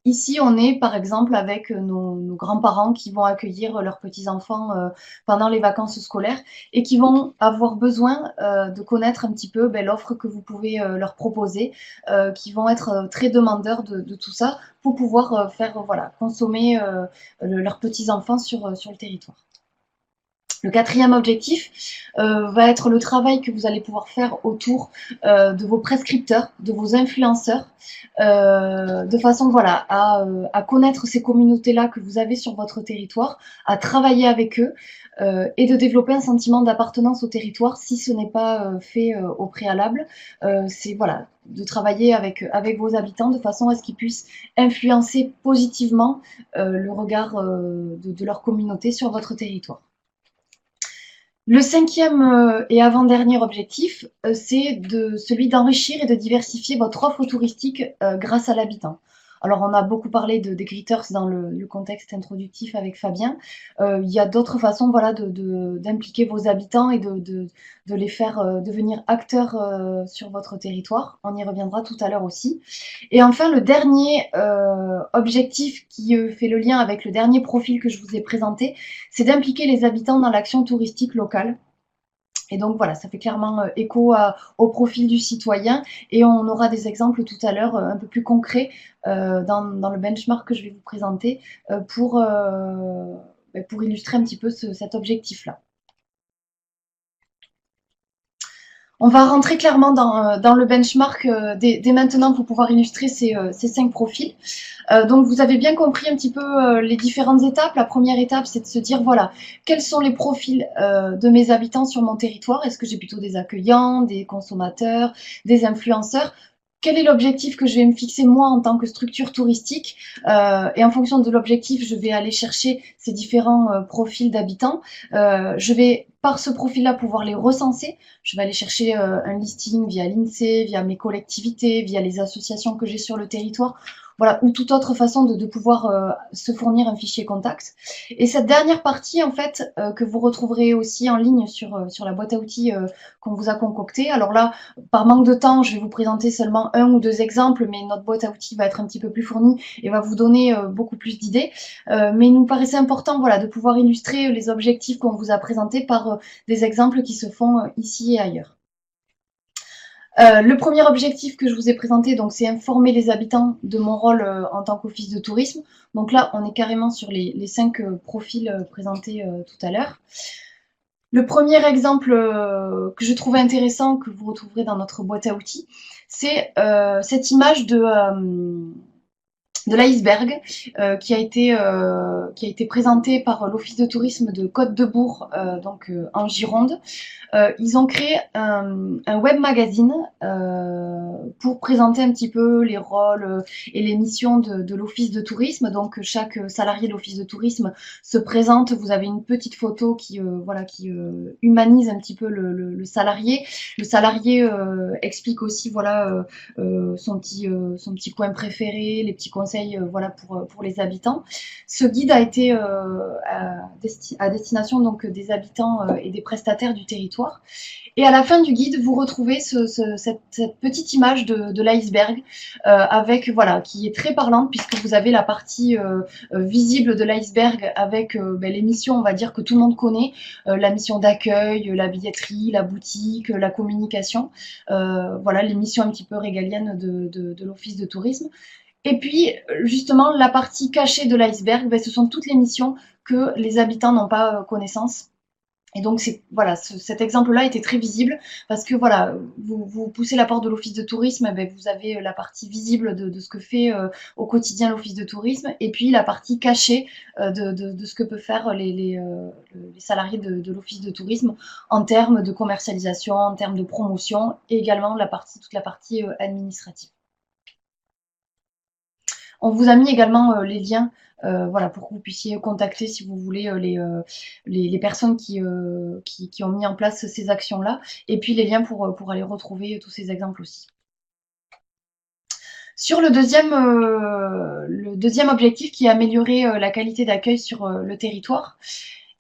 Ici, on est par exemple avec nos grands-parents qui vont accueillir leurs petits-enfants pendant les vacances scolaires et qui vont avoir besoin de connaître un petit peu l'offre que vous pouvez leur proposer, qui vont être très demandeurs de tout ça pour pouvoir faire voilà, consommer leurs petits-enfants sur le territoire. Le quatrième objectif va être le travail que vous allez pouvoir faire autour de vos prescripteurs, de vos influenceurs, de façon voilà, à connaître ces communautés-là que vous avez sur votre territoire, à travailler avec eux et de développer un sentiment d'appartenance au territoire si ce n'est pas fait au préalable. C'est voilà, de travailler avec vos habitants de façon à ce qu'ils puissent influencer positivement le regard de leur communauté sur votre territoire. Le cinquième et avant-dernier objectif, c'est celui d'enrichir et de diversifier votre offre touristique grâce à l'habitant. Alors, on a beaucoup parlé des Gritters dans le contexte introductif avec Fabien. Il y a d'autres façons voilà, d'impliquer vos habitants et de les faire devenir acteurs sur votre territoire. On y reviendra tout à l'heure aussi. Et enfin, le dernier objectif qui fait le lien avec le dernier profil que je vous ai présenté, c'est d'impliquer les habitants dans l'action touristique locale. Et donc voilà, ça fait clairement écho au profil du citoyen et on aura des exemples tout à l'heure un peu plus concrets dans le benchmark que je vais vous présenter pour illustrer un petit peu cet objectif-là. On va rentrer clairement dans le benchmark dès maintenant pour pouvoir illustrer ces 5 profils. Donc vous avez bien compris un petit peu les différentes étapes. La première étape, c'est de se dire, voilà, quels sont les profils de mes habitants sur mon territoire? Est-ce que j'ai plutôt des accueillants, des consommateurs, des influenceurs? quel est l'objectif que je vais me fixer moi en tant que structure touristique, et en fonction de l'objectif, je vais aller chercher ces différents profils d'habitants. Je vais par ce profil-là pouvoir les recenser. Je vais aller chercher un listing via l'INSEE, via mes collectivités, via les associations que j'ai sur le territoire, voilà, ou toute autre façon de pouvoir se fournir un fichier contact. Et cette dernière partie, en fait, que vous retrouverez aussi en ligne sur la boîte à outils qu'on vous a concoctée. Alors là, par manque de temps, je vais vous présenter seulement un ou deux exemples, mais notre boîte à outils va être un petit peu plus fournie et va vous donner beaucoup plus d'idées. Mais il nous paraissait important, voilà, de pouvoir illustrer les objectifs qu'on vous a présentés par des exemples qui se font ici et ailleurs. Le premier objectif que je vous ai présenté, donc, c'est informer les habitants de mon rôle en tant qu'office de tourisme. Donc là, on est carrément sur les 5 profils présentés tout à l'heure. Le premier exemple que je trouvais intéressant, que vous retrouverez dans notre boîte à outils, c'est cette image de l'iceberg qui a été présenté par l'office de tourisme de Côte-de-Bourg, donc en Gironde. Ils ont créé un web magazine pour présenter un petit peu les rôles et les missions de l'office de tourisme. Donc chaque salarié de l'office de tourisme se présente. Vous avez une petite photo qui voilà, qui humanise un petit peu le salarié. Le salarié explique aussi, voilà, son petit coin préféré, les petits conseils voilà, pour les habitants. Ce guide a été à destination donc des habitants et des prestataires du territoire. Et à la fin du guide, vous retrouvez cette petite image de l'iceberg avec, voilà, qui est très parlante puisque vous avez la partie visible de l'iceberg avec les missions, on va dire, que tout le monde connaît, la mission d'accueil, la billetterie, la boutique, la communication, voilà, les missions un petit peu régaliennes de l'office de tourisme. Et puis, justement, la partie cachée de l'iceberg, ce sont toutes les missions que les habitants n'ont pas connaissance. Et donc, voilà, cet exemple-là était très visible parce que voilà, vous poussez la porte de l'office de tourisme, vous avez la partie visible de ce que fait au quotidien l'office de tourisme et puis la partie cachée de ce que peut faire les salariés de l'office de tourisme en termes de commercialisation, en termes de promotion et également toute la partie administrative. On vous a mis également les liens voilà, pour que vous puissiez contacter, si vous voulez, les personnes qui ont mis en place ces actions-là, et puis les liens pour aller retrouver tous ces exemples aussi. Sur le deuxième objectif, qui est améliorer la qualité d'accueil sur le territoire,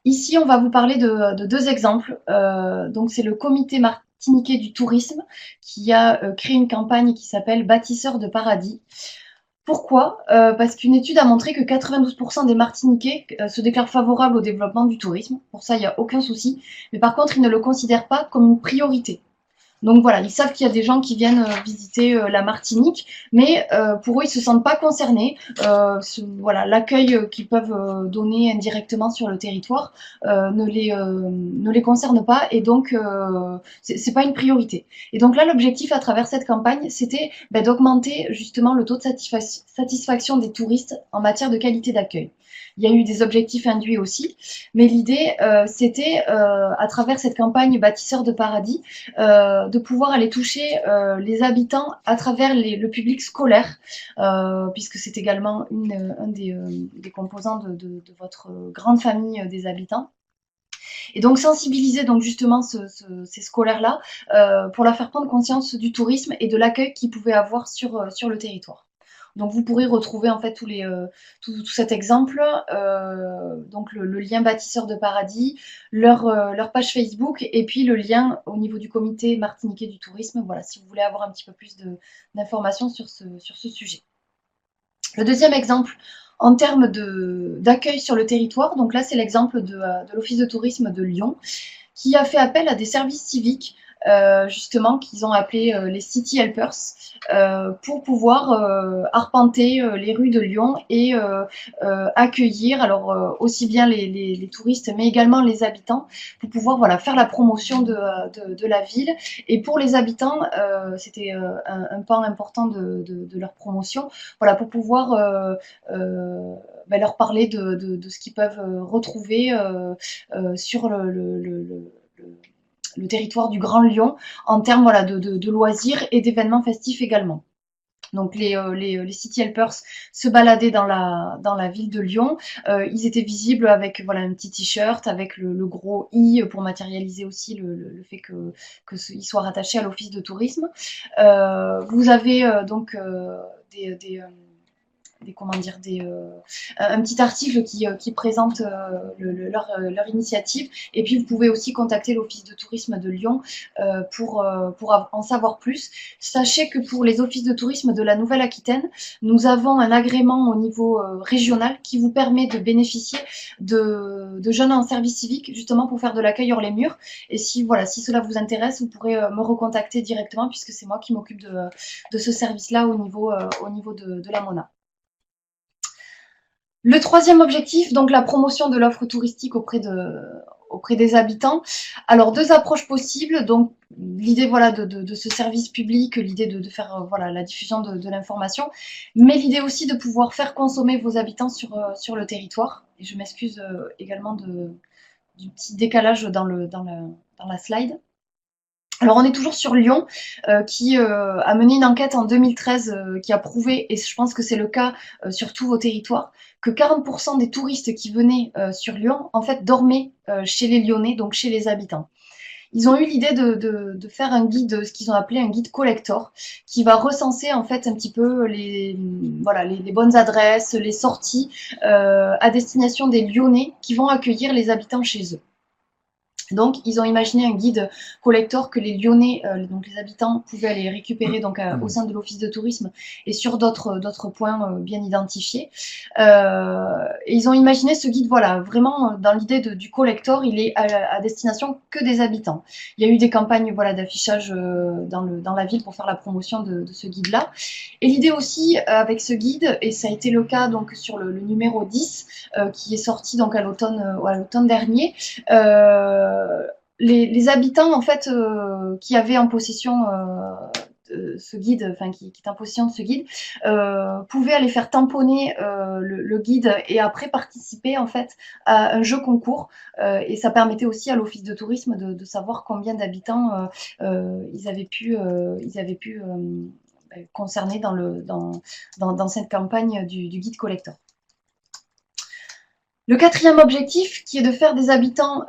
ici, on va vous parler de deux exemples. Donc, c'est le comité martiniquais du tourisme qui a créé une campagne qui s'appelle Bâtisseurs de paradis. Pourquoi? Parce qu'une étude a montré que 92% des Martiniquais se déclarent favorables au développement du tourisme. Pour ça, il n'y a aucun souci. Mais par contre, ils ne le considèrent pas comme une priorité. Donc voilà, ils savent qu'il y a des gens qui viennent visiter la Martinique, mais pour eux, ils se sentent pas concernés. Voilà, l'accueil qu'ils peuvent donner indirectement sur le territoire ne les concerne pas, et donc c'est pas une priorité. Et donc là, l'objectif à travers cette campagne, c'était d'augmenter justement le taux de satisfaction des touristes en matière de qualité d'accueil. Il y a eu des objectifs induits aussi, mais l'idée, c'était, à travers cette campagne Bâtisseurs de paradis, de pouvoir aller toucher les habitants à travers le public scolaire, puisque c'est également un des composants de votre grande famille des habitants. Et donc sensibiliser donc justement ces scolaires-là pour leur faire prendre conscience du tourisme et de l'accueil qu'ils pouvaient avoir sur le territoire. Donc vous pourrez retrouver en fait tout cet exemple, donc le lien Bâtisseurs de paradis, leur page Facebook et puis le lien au niveau du comité martiniquais du tourisme, voilà, si vous voulez avoir un petit peu plus d'informations sur ce sujet. Le deuxième exemple, en termes d'accueil sur le territoire, donc là c'est l'exemple de l'Office de tourisme de Lyon, qui a fait appel à des services civiques justement qu'ils ont appelé les City Helpers pour pouvoir arpenter les rues de Lyon et accueillir alors aussi bien les touristes mais également les habitants pour pouvoir voilà, faire la promotion de la ville. Et pour les habitants, c'était un pan important de leur promotion, voilà, pour pouvoir leur parler de ce qu'ils peuvent retrouver sur le territoire du Grand Lyon en termes voilà, de loisirs et d'événements festifs également. Donc les city helpers se baladaient dans la ville de Lyon. Ils étaient visibles avec voilà un petit t-shirt avec le gros I pour matérialiser aussi le fait qu'ils soient rattachés à l'office de tourisme. Vous avez donc comment dire, un petit article qui présente leur initiative. Et puis, vous pouvez aussi contacter l'Office de tourisme de Lyon pour en savoir plus. Sachez que pour les offices de tourisme de la Nouvelle-Aquitaine, nous avons un agrément au niveau régional qui vous permet de bénéficier de jeunes en service civique, justement pour faire de l'accueil hors les murs. Et si, voilà, si cela vous intéresse, vous pourrez me recontacter directement puisque c'est moi qui m'occupe de ce service-là au niveau de la MONA. Le troisième objectif, donc la promotion de l'offre touristique auprès des habitants. Alors, deux approches possibles. Donc, l'idée voilà, de ce service public, l'idée de faire voilà, la diffusion de l'information, mais l'idée aussi de pouvoir faire consommer vos habitants sur le territoire. Et je m'excuse également du petit décalage dans la slide. Alors on est toujours sur Lyon, qui a mené une enquête en 2013 qui a prouvé, et je pense que c'est le cas sur tous vos territoires, que 40% des touristes qui venaient sur Lyon, en fait, dormaient chez les Lyonnais, donc chez les habitants. Ils ont eu l'idée de faire un guide, ce qu'ils ont appelé un guide collector, qui va recenser en fait un petit peu les bonnes adresses, les sorties à destination des Lyonnais qui vont accueillir les habitants chez eux. Donc, ils ont imaginé un guide collector que les Lyonnais, donc les habitants, pouvaient aller récupérer donc au sein de l'office de tourisme et sur d'autres points bien identifiés. Et ils ont imaginé ce guide, voilà, vraiment dans l'idée du collector, il est à destination que des habitants. Il y a eu des campagnes, voilà, d'affichage dans la ville pour faire la promotion de ce guide-là. Et l'idée aussi avec ce guide, et ça a été le cas donc sur le numéro 10 qui est sorti donc à l'automne dernier. Les habitants en fait qui avaient en possession ce guide, enfin qui étaient en possession de ce guide, pouvaient aller faire tamponner le guide et après participer en fait à un jeu concours et ça permettait aussi à l'office de tourisme de savoir combien d'habitants ils avaient pu concerner dans cette campagne du guide collector. Le quatrième objectif, qui est de faire des habitants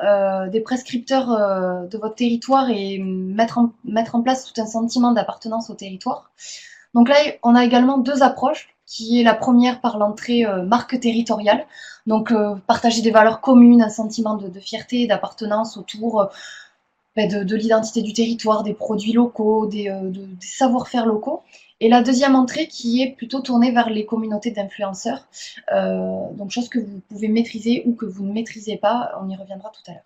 des prescripteurs de votre territoire et mettre en place tout un sentiment d'appartenance au territoire. Donc là, on a également deux approches, qui est la première par l'entrée marque territoriale, donc partager des valeurs communes, un sentiment de fierté, d'appartenance autour de l'identité du territoire, des produits locaux, des savoir-faire locaux. Et la deuxième entrée qui est plutôt tournée vers les communautés d'influenceurs, donc chose que vous pouvez maîtriser ou que vous ne maîtrisez pas, on y reviendra tout à l'heure.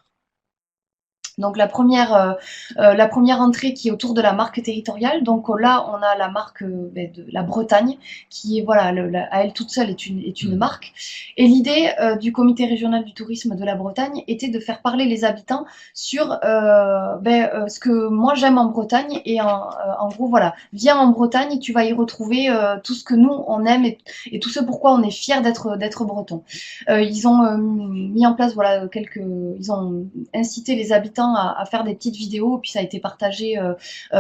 Donc la première entrée qui est autour de la marque territoriale. Donc là, on a la marque de la Bretagne, qui est voilà, à elle toute seule est une marque. Et l'idée du comité régional du tourisme de la Bretagne était de faire parler les habitants sur ce que moi j'aime en Bretagne. Et en gros, voilà, viens en Bretagne, tu vas y retrouver tout ce que nous on aime et tout ce pourquoi on est fiers d'être breton. Ils ont mis en place voilà ils ont incité les habitants à faire des petites vidéos, puis ça a été partagé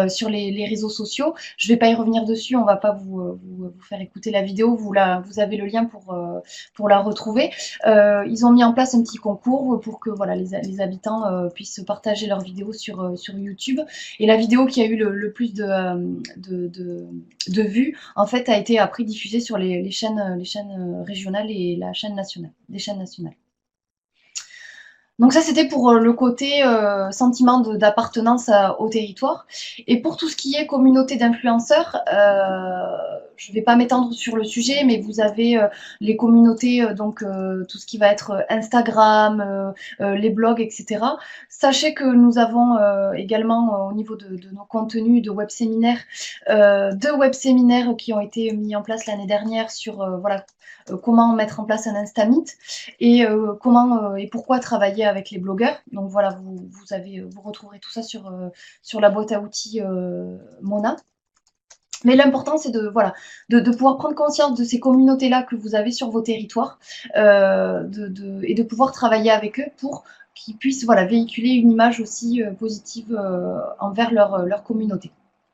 sur les réseaux sociaux. Je ne vais pas y revenir dessus, on ne va pas vous faire écouter la vidéo, vous avez le lien pour la retrouver. Ils ont mis en place un petit concours pour que voilà, les habitants puissent partager leurs vidéos sur YouTube. Et la vidéo qui a eu le plus de vues, en fait, a été après diffusée sur les chaînes régionales et les chaînes nationales. Donc ça, c'était pour le côté sentiment d'appartenance au territoire. Et pour tout ce qui est communauté d'influenceurs, je ne vais pas m'étendre sur le sujet, mais vous avez les communautés, donc tout ce qui va être Instagram, les blogs, etc. Sachez que nous avons également au niveau de nos contenus de web séminaires, deux web séminaires qui ont été mis en place l'année dernière sur comment mettre en place un Instamit et comment et pourquoi travailler avec les blogueurs. Donc voilà, vous retrouverez tout ça sur la boîte à outils Mona. Mais l'important, c'est de pouvoir prendre conscience de ces communautés-là que vous avez sur vos territoires et de pouvoir travailler avec eux pour qu'ils puissent véhiculer une image aussi positive envers leur communauté.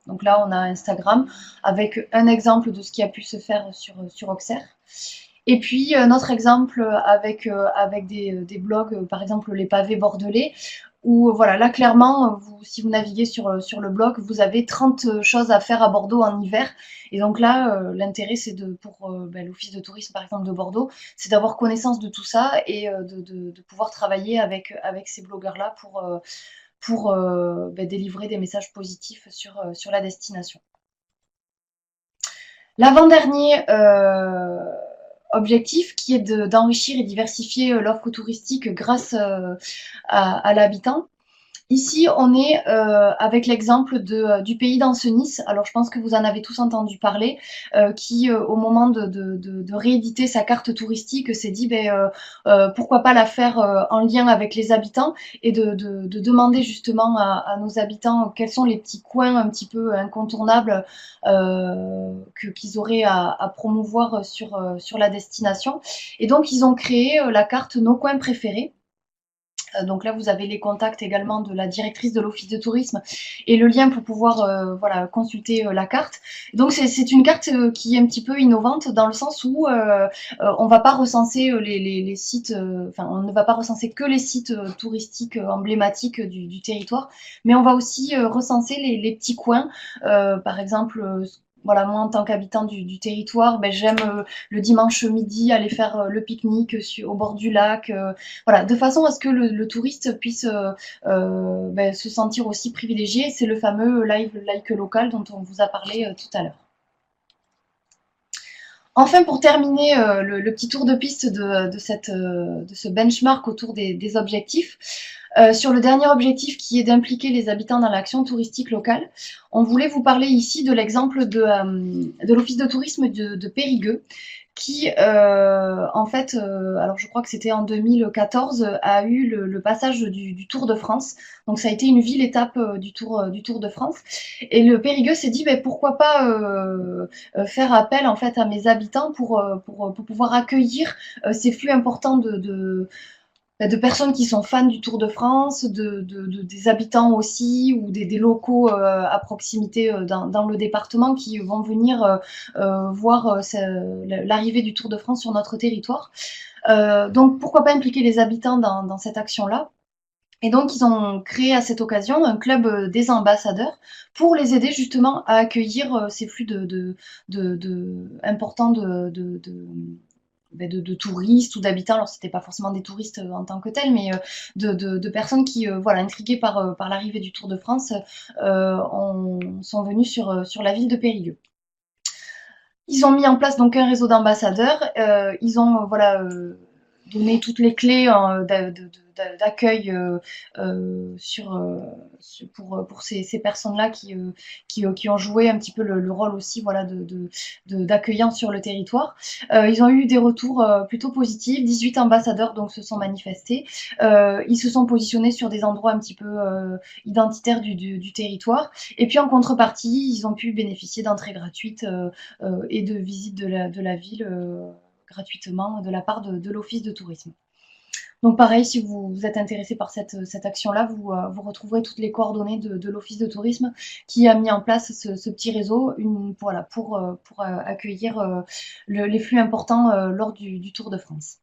Donc là, on a Instagram avec un exemple de ce qui a pu se faire sur Auxerre. Et puis, un autre exemple avec des blogs, par exemple les pavés bordelais, où voilà, là clairement, si vous naviguez sur le blog, vous avez 30 choses à faire à Bordeaux en hiver. Et donc là, l'intérêt, c'est pour l'Office de tourisme, par exemple, de Bordeaux, c'est d'avoir connaissance de tout ça et de pouvoir travailler avec ces blogueurs-là pour délivrer des messages positifs sur la destination. L'avant-dernier objectif qui est d'enrichir et diversifier l'offre touristique grâce à l'habitant. Ici, on est avec l'exemple du pays d'Ancenis. Alors, je pense que vous en avez tous entendu parler, qui, au moment de rééditer sa carte touristique, s'est dit, pourquoi pas la faire en lien avec les habitants et de demander justement à nos habitants quels sont les petits coins un petit peu incontournables qu'ils auraient à promouvoir sur la destination. Et donc, ils ont créé la carte Nos coins préférés. Donc là, vous avez les contacts également de la directrice de l'Office de tourisme et le lien pour pouvoir voilà, consulter la carte. Donc c'est une carte qui est un petit peu innovante dans le sens où on va pas recenser les sites, enfin on ne va pas recenser que les sites touristiques emblématiques du territoire, mais on va aussi recenser les petits coins, par exemple. Voilà, moi en tant qu'habitant du territoire, j'aime le dimanche midi aller faire le pique-nique au bord du lac, voilà, de façon à ce que le touriste puisse se sentir aussi privilégié. C'est le fameux live like local dont on vous a parlé tout à l'heure. Enfin, pour terminer le petit tour de piste de ce benchmark autour des objectifs, sur le dernier objectif qui est d'impliquer les habitants dans l'action touristique locale, on voulait vous parler ici de l'exemple de l'Office de tourisme de Périgueux, qui, en fait, alors je crois que c'était en 2014, a eu le passage du Tour de France. Donc ça a été une ville-étape du Tour de France. Et le Périgueux s'est dit, pourquoi pas faire appel en fait à mes habitants pour pouvoir accueillir ces flux importants de personnes qui sont fans du Tour de France, des habitants aussi, ou des locaux à proximité dans le département qui vont venir voir l'arrivée du Tour de France sur notre territoire. Donc pourquoi pas impliquer les habitants dans cette action-là? Et donc, ils ont créé à cette occasion un club des ambassadeurs pour les aider justement à accueillir ces flux importants de touristes ou d'habitants. Alors, c'était pas forcément des touristes en tant que tels, mais de personnes qui, voilà, intriguées par l'arrivée du Tour de France, sont venues sur la ville de Périgueux. Ils ont mis en place donc un réseau d'ambassadeurs. Ils ont voilà donné toutes les clés d'accueil pour ces personnes-là qui ont joué un petit peu le rôle aussi voilà d'accueillant sur le territoire. Ils ont eu des retours plutôt positifs. 18 ambassadeurs donc se sont manifestés. Ils se sont positionnés sur des endroits un petit peu identitaires du territoire. Et puis en contrepartie, ils ont pu bénéficier d'entrées gratuites et de visites de la ville gratuitement de la part de l'Office de tourisme. Donc pareil, si vous êtes intéressé par cette action-là, vous retrouverez toutes les coordonnées de l'Office de tourisme qui a mis en place ce petit réseau voilà, pour accueillir les flux importants lors du Tour de France.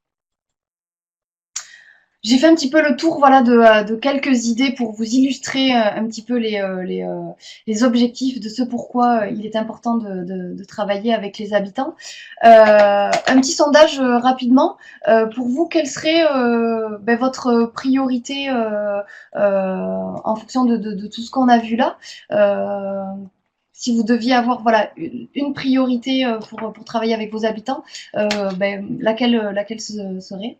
J'ai fait un petit peu le tour voilà, de quelques idées pour vous illustrer un petit peu les objectifs de ce pourquoi il est important de travailler avec les habitants. Un petit sondage rapidement. Pour vous, quelle serait votre priorité en fonction de tout ce qu'on a vu là si vous deviez avoir voilà, une priorité pour travailler avec vos habitants, laquelle serait?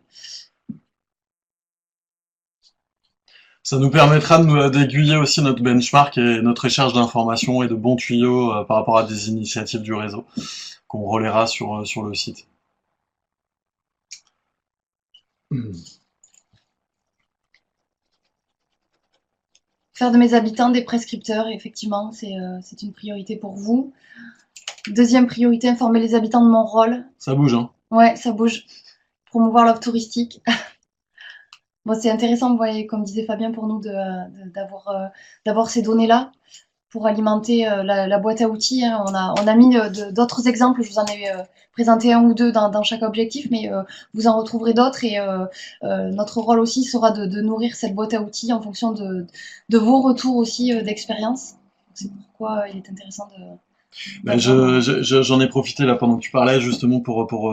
Ça nous permettra d'aiguiller aussi notre benchmark et notre recherche d'informations et de bons tuyaux par rapport à des initiatives du réseau qu'on relaiera sur le site. Faire de mes habitants des prescripteurs, effectivement, c'est une priorité pour vous. Deuxième priorité, informer les habitants de mon rôle. Ça bouge, hein? Ouais, ça bouge. Promouvoir l'offre touristique. Bon, c'est intéressant, vous voyez, comme disait Fabien, pour nous d'avoir ces données-là. pour alimenter la boîte à outils, hein. On a mis d'autres exemples, je vous en ai présenté un ou deux dans chaque objectif, mais vous en retrouverez d'autres et notre rôle aussi sera de nourrir cette boîte à outils en fonction de vos retours aussi d'expérience. C'est pourquoi il est intéressant Ben, d'avoir. j'en ai profité là pendant que tu parlais justement pour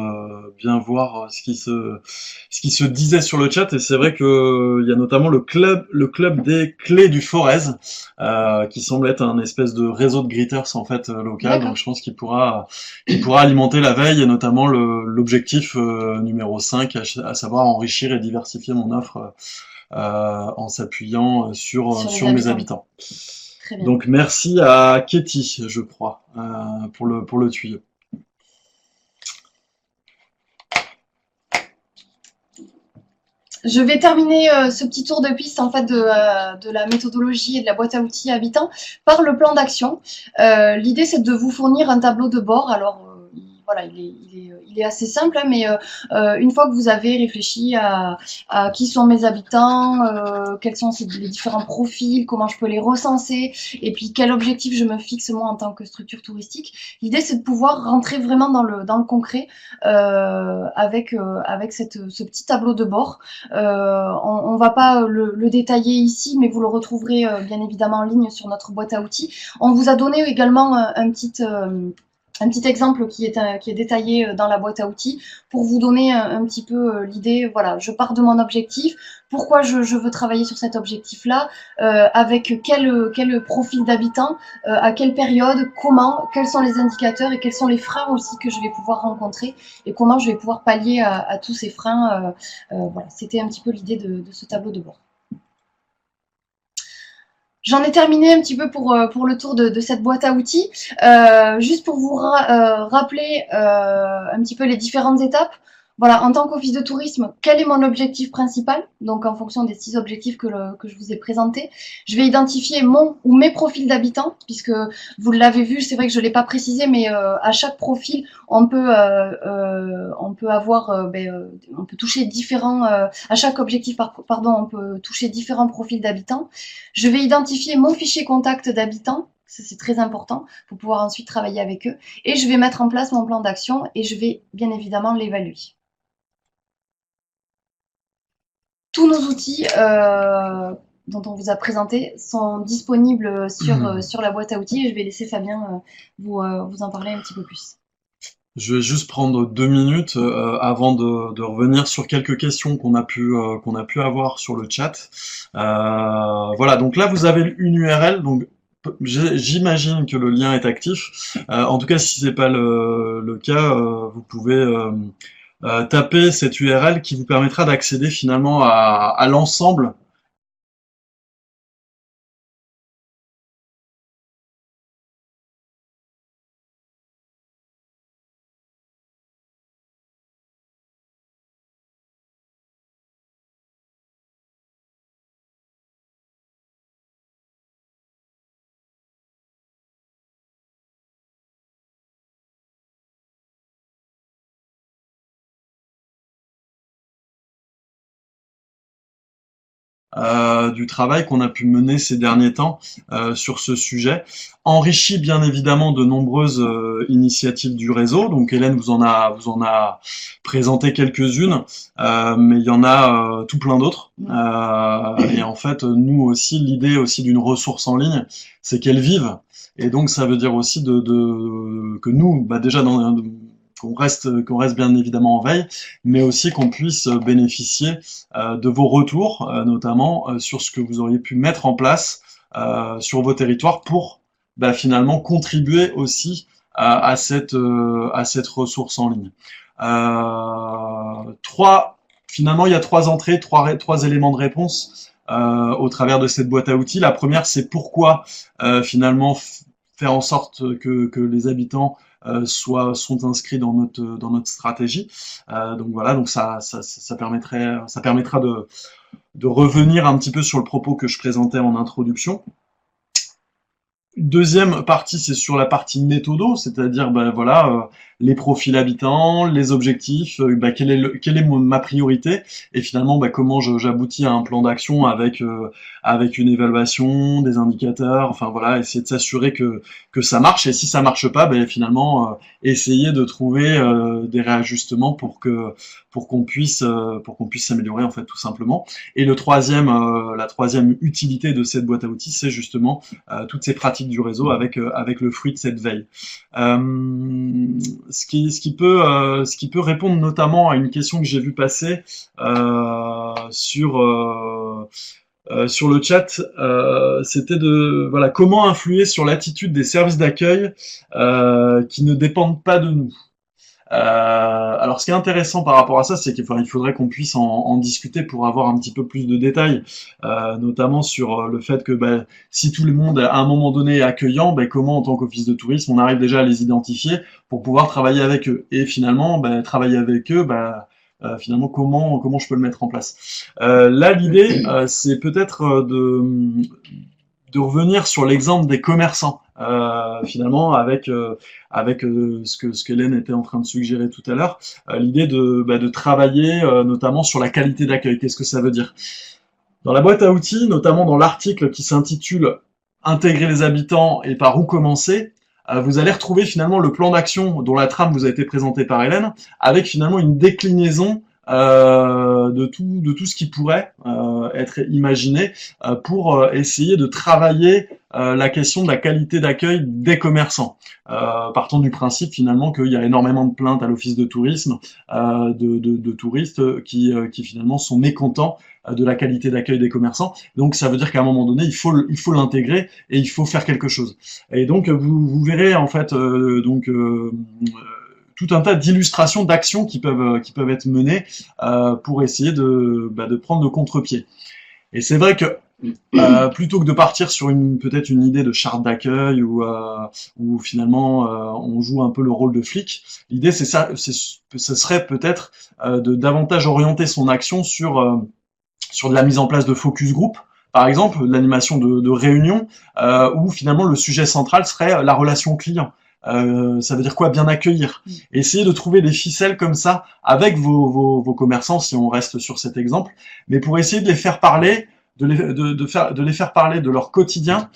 bien voir ce qui se disait sur le chat et c'est vrai que il y a notamment le club des clés du Forez qui semble être un espèce de réseau de greeters en fait local donc D'accord. je pense qu'il pourra alimenter la veille et notamment l'objectif numéro 5 à savoir enrichir et diversifier mon offre en s'appuyant Sur les sur mes habitants. habitants. Très bien. Donc merci à Katie, je crois, pour le tuyau. Je vais terminer ce petit tour de piste en fait de la méthodologie et de la boîte à outils habitant par le plan d'action. L'idée c'est de vous fournir un tableau de bord. Alors voilà, il est assez simple, hein, mais une fois que vous avez réfléchi à qui sont mes habitants, quels sont les différents profils, comment je peux les recenser, et puis quel objectif je me fixe moi en tant que structure touristique, l'idée c'est de pouvoir rentrer vraiment dans le concret avec ce petit tableau de bord. On va pas le détailler ici, mais vous le retrouverez bien évidemment en ligne sur notre boîte à outils. On vous a donné également un petit exemple qui est détaillé dans la boîte à outils pour vous donner un petit peu l'idée. Voilà, je pars de mon objectif. Pourquoi je veux travailler sur cet objectif-là, avec quel profil d'habitant, à quelle période, comment, quels sont les indicateurs et quels sont les freins aussi que je vais pouvoir rencontrer et comment je vais pouvoir pallier à tous ces freins. Voilà, c'était un petit peu l'idée de ce tableau de bord. J'en ai terminé un petit peu pour le tour de cette boîte à outils. Juste pour vous rappeler un petit peu les différentes étapes. Voilà, en tant qu'office de tourisme, quel est mon objectif principal? Donc, en fonction des 6 objectifs que je vous ai présentés, je vais identifier mon ou mes profils d'habitants, puisque vous l'avez vu, c'est vrai que je ne l'ai pas précisé, mais à chaque profil, on peut avoir, on peut toucher différents, à chaque objectif, pardon, on peut toucher différents profils d'habitants. Je vais identifier mon fichier contact d'habitants, ça c'est très important pour pouvoir ensuite travailler avec eux, et je vais mettre en place mon plan d'action et je vais bien évidemment l'évaluer. Tous nos outils dont on vous a présenté sont disponibles sur la boîte à outils et je vais laisser Fabien vous en parler un petit peu plus. Je vais juste prendre 2 minutes avant de revenir sur quelques questions qu'on a pu avoir sur le chat. Voilà, donc là vous avez une URL, donc j'imagine que le lien est actif. En tout cas, si c'est pas le cas, vous pouvez taper cette URL qui vous permettra d'accéder finalement à l'ensemble du travail qu'on a pu mener ces derniers temps sur ce sujet, enrichi bien évidemment de nombreuses initiatives du réseau. Donc Hélène vous en a présenté quelques-unes, mais il y en a tout plein d'autres. Et en fait, nous aussi, l'idée aussi d'une ressource en ligne, c'est qu'elle vive. Et donc ça veut dire aussi que nous, bah déjà qu'on reste bien évidemment en veille, mais aussi qu'on puisse bénéficier de vos retours, notamment sur ce que vous auriez pu mettre en place sur vos territoires pour bah, finalement contribuer aussi à cette ressource en ligne. Finalement, il y a 3 entrées, trois éléments de réponse au travers de cette boîte à outils. La première, c'est pourquoi finalement faire en sorte que les habitants sont inscrits dans notre stratégie. Donc voilà, donc ça permettra de revenir un petit peu sur le propos que je présentais en introduction. Deuxième partie, c'est sur la partie méthodo, c'est-à-dire ben voilà, les profils habitants, les objectifs, quelle est ma priorité, et finalement comment j'aboutis à un plan d'action avec une évaluation, des indicateurs, enfin voilà, essayer de s'assurer que ça marche, et si ça marche pas, finalement essayer de trouver des réajustements pour qu'on puisse s'améliorer en fait tout simplement. Et la troisième utilité de cette boîte à outils, c'est justement toutes ces pratiques du réseau avec le fruit de cette veille. Ce qui peut répondre notamment à une question que j'ai vu passer sur le chat, c'était de voilà comment influer sur l'attitude des services d'accueil qui ne dépendent pas de nous. Alors, ce qui est intéressant par rapport à ça, c'est qu'il faudrait qu'on puisse en discuter pour avoir un petit peu plus de détails, notamment sur le fait que si tout le monde à un moment donné est accueillant, comment en tant qu'office de tourisme on arrive déjà à les identifier pour pouvoir travailler avec eux. Et finalement, travailler avec eux, finalement comment je peux le mettre en place. Là, l'idée, c'est peut-être de revenir sur l'exemple des commerçants, finalement, avec ce que Hélène était en train de suggérer tout à l'heure, l'idée de travailler notamment sur la qualité d'accueil. Qu'est-ce que ça veut dire? Dans la boîte à outils, notamment dans l'article qui s'intitule Intégrer les habitants et par où commencer, vous allez retrouver finalement le plan d'action dont la trame vous a été présentée par Hélène, avec finalement une déclinaison de tout ce qui pourrait être imaginé pour essayer de travailler la question de la qualité d'accueil des commerçants. Partant du principe finalement qu'il y a énormément de plaintes à l'office de tourisme de touristes qui finalement sont mécontents de la qualité d'accueil des commerçants. Donc ça veut dire qu'à un moment donné, il faut l'intégrer et il faut faire quelque chose. Et donc vous verrez en fait tout un tas d'illustrations, d'actions qui peuvent être menées pour essayer de prendre le contre-pied. Et c'est vrai que plutôt que de partir sur peut-être une idée de charte d'accueil où finalement on joue un peu le rôle de flic, l'idée ce serait peut-être de davantage orienter son action sur de la mise en place de focus group, par exemple, de l'animation de réunions, où finalement le sujet central serait la relation client. Ça veut dire quoi? Bien accueillir. Essayez de trouver des ficelles comme ça avec vos commerçants, si on reste sur cet exemple, mais pour essayer de les faire parler, de les faire parler de leur quotidien,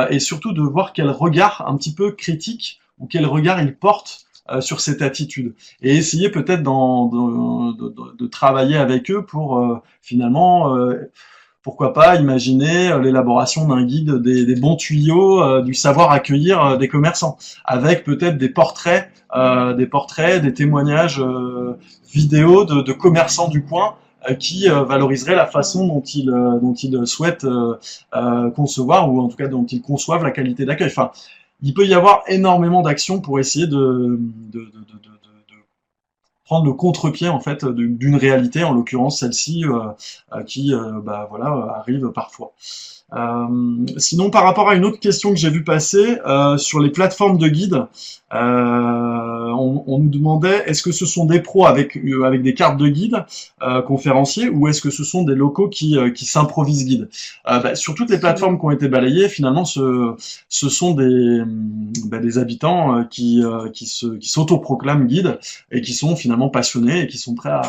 et surtout de voir quel regard un petit peu critique ou quel regard ils portent sur cette attitude, et essayer peut-être de travailler avec eux pour finalement pourquoi pas imaginer l'élaboration d'un guide des bons tuyaux du savoir accueillir des commerçants, avec peut-être des portraits, des témoignages vidéo de commerçants du coin qui valoriseraient la façon dont ils souhaitent concevoir, ou en tout cas dont ils conçoivent la qualité d'accueil. Enfin, il peut y avoir énormément d'actions pour essayer de prendre le contre-pied en fait d'une réalité, en l'occurrence celle-ci qui arrive parfois. Sinon, par rapport à une autre question que j'ai vu passer sur les plateformes de guides, on nous demandait est-ce que ce sont des pros avec des cartes de guide conférenciers, ou est-ce que ce sont des locaux qui s'improvisent guides. Sur toutes les plateformes qui ont été balayées, finalement, ce sont des habitants qui s'autoproclament guides et qui sont finalement passionnés et qui sont prêts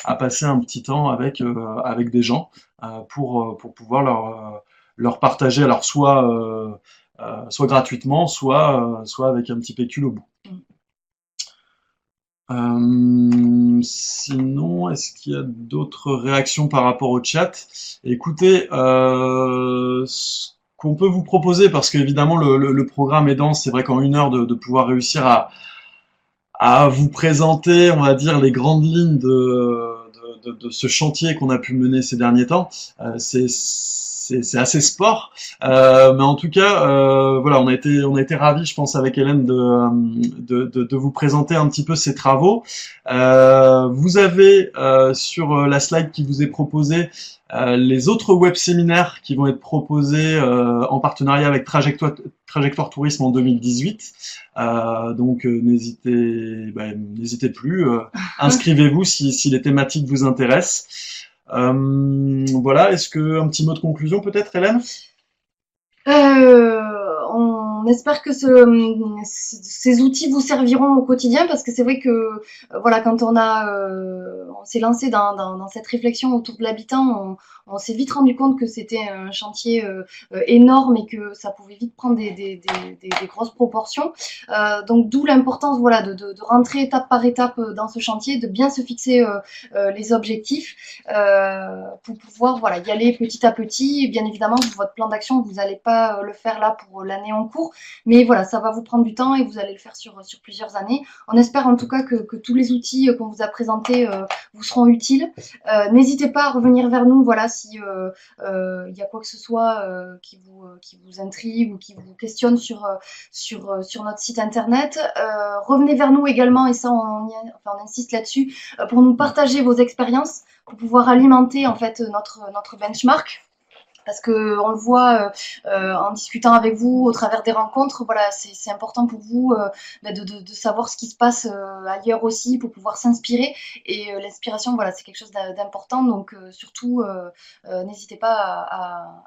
à passer un petit temps avec des gens pour pouvoir leur partager, alors soit gratuitement, soit avec un petit pécule au bout. Sinon, est-ce qu'il y a d'autres réactions par rapport au chat? Écoutez, ce qu'on peut vous proposer, parce qu'évidemment le programme est dense, c'est vrai qu'en 1 heure de pouvoir réussir à vous présenter, on va dire, les grandes lignes de ce chantier qu'on a pu mener ces derniers temps, c'est assez sport, mais en tout cas, voilà, on a été ravis, je pense, avec Hélène de vous présenter un petit peu ces travaux. Vous avez sur la slide qui vous est proposée les autres web séminaires qui vont être proposés en partenariat avec Trajectoire Tourisme en 2018. Donc n'hésitez plus, inscrivez-vous si les thématiques vous intéressent. Voilà, est-ce que un petit mot de conclusion peut-être, Hélène? On on espère que ces outils vous serviront au quotidien parce que c'est vrai que voilà, quand on s'est lancé dans cette réflexion autour de l'habitant, on s'est vite rendu compte que c'était un chantier énorme et que ça pouvait vite prendre des grosses proportions. Donc d'où l'importance voilà, de rentrer étape par étape dans ce chantier, de bien se fixer les objectifs pour pouvoir voilà, y aller petit à petit. Et bien évidemment, votre plan d'action, vous n'allez pas le faire là pour l'année en cours, mais voilà, ça va vous prendre du temps et vous allez le faire sur plusieurs années. On espère en tout cas que tous les outils qu'on vous a présentés vous seront utiles. N'hésitez pas à revenir vers nous voilà, si il y a quoi que ce soit qui vous intrigue ou qui vous questionne sur notre site internet. Revenez vers nous également, et ça on insiste là-dessus, pour nous partager vos expériences, pour pouvoir alimenter en fait notre benchmark. Parce que on le voit en discutant avec vous au travers des rencontres, voilà, c'est important pour vous de savoir ce qui se passe ailleurs aussi pour pouvoir s'inspirer. Et l'inspiration, voilà, c'est quelque chose d'important. Donc surtout, n'hésitez pas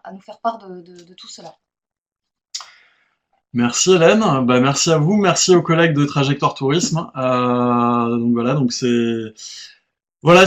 à nous faire part de tout cela. Merci Hélène, bah, merci à vous, merci aux collègues de Trajectoire Tourisme. Donc voilà, donc c'est voilà.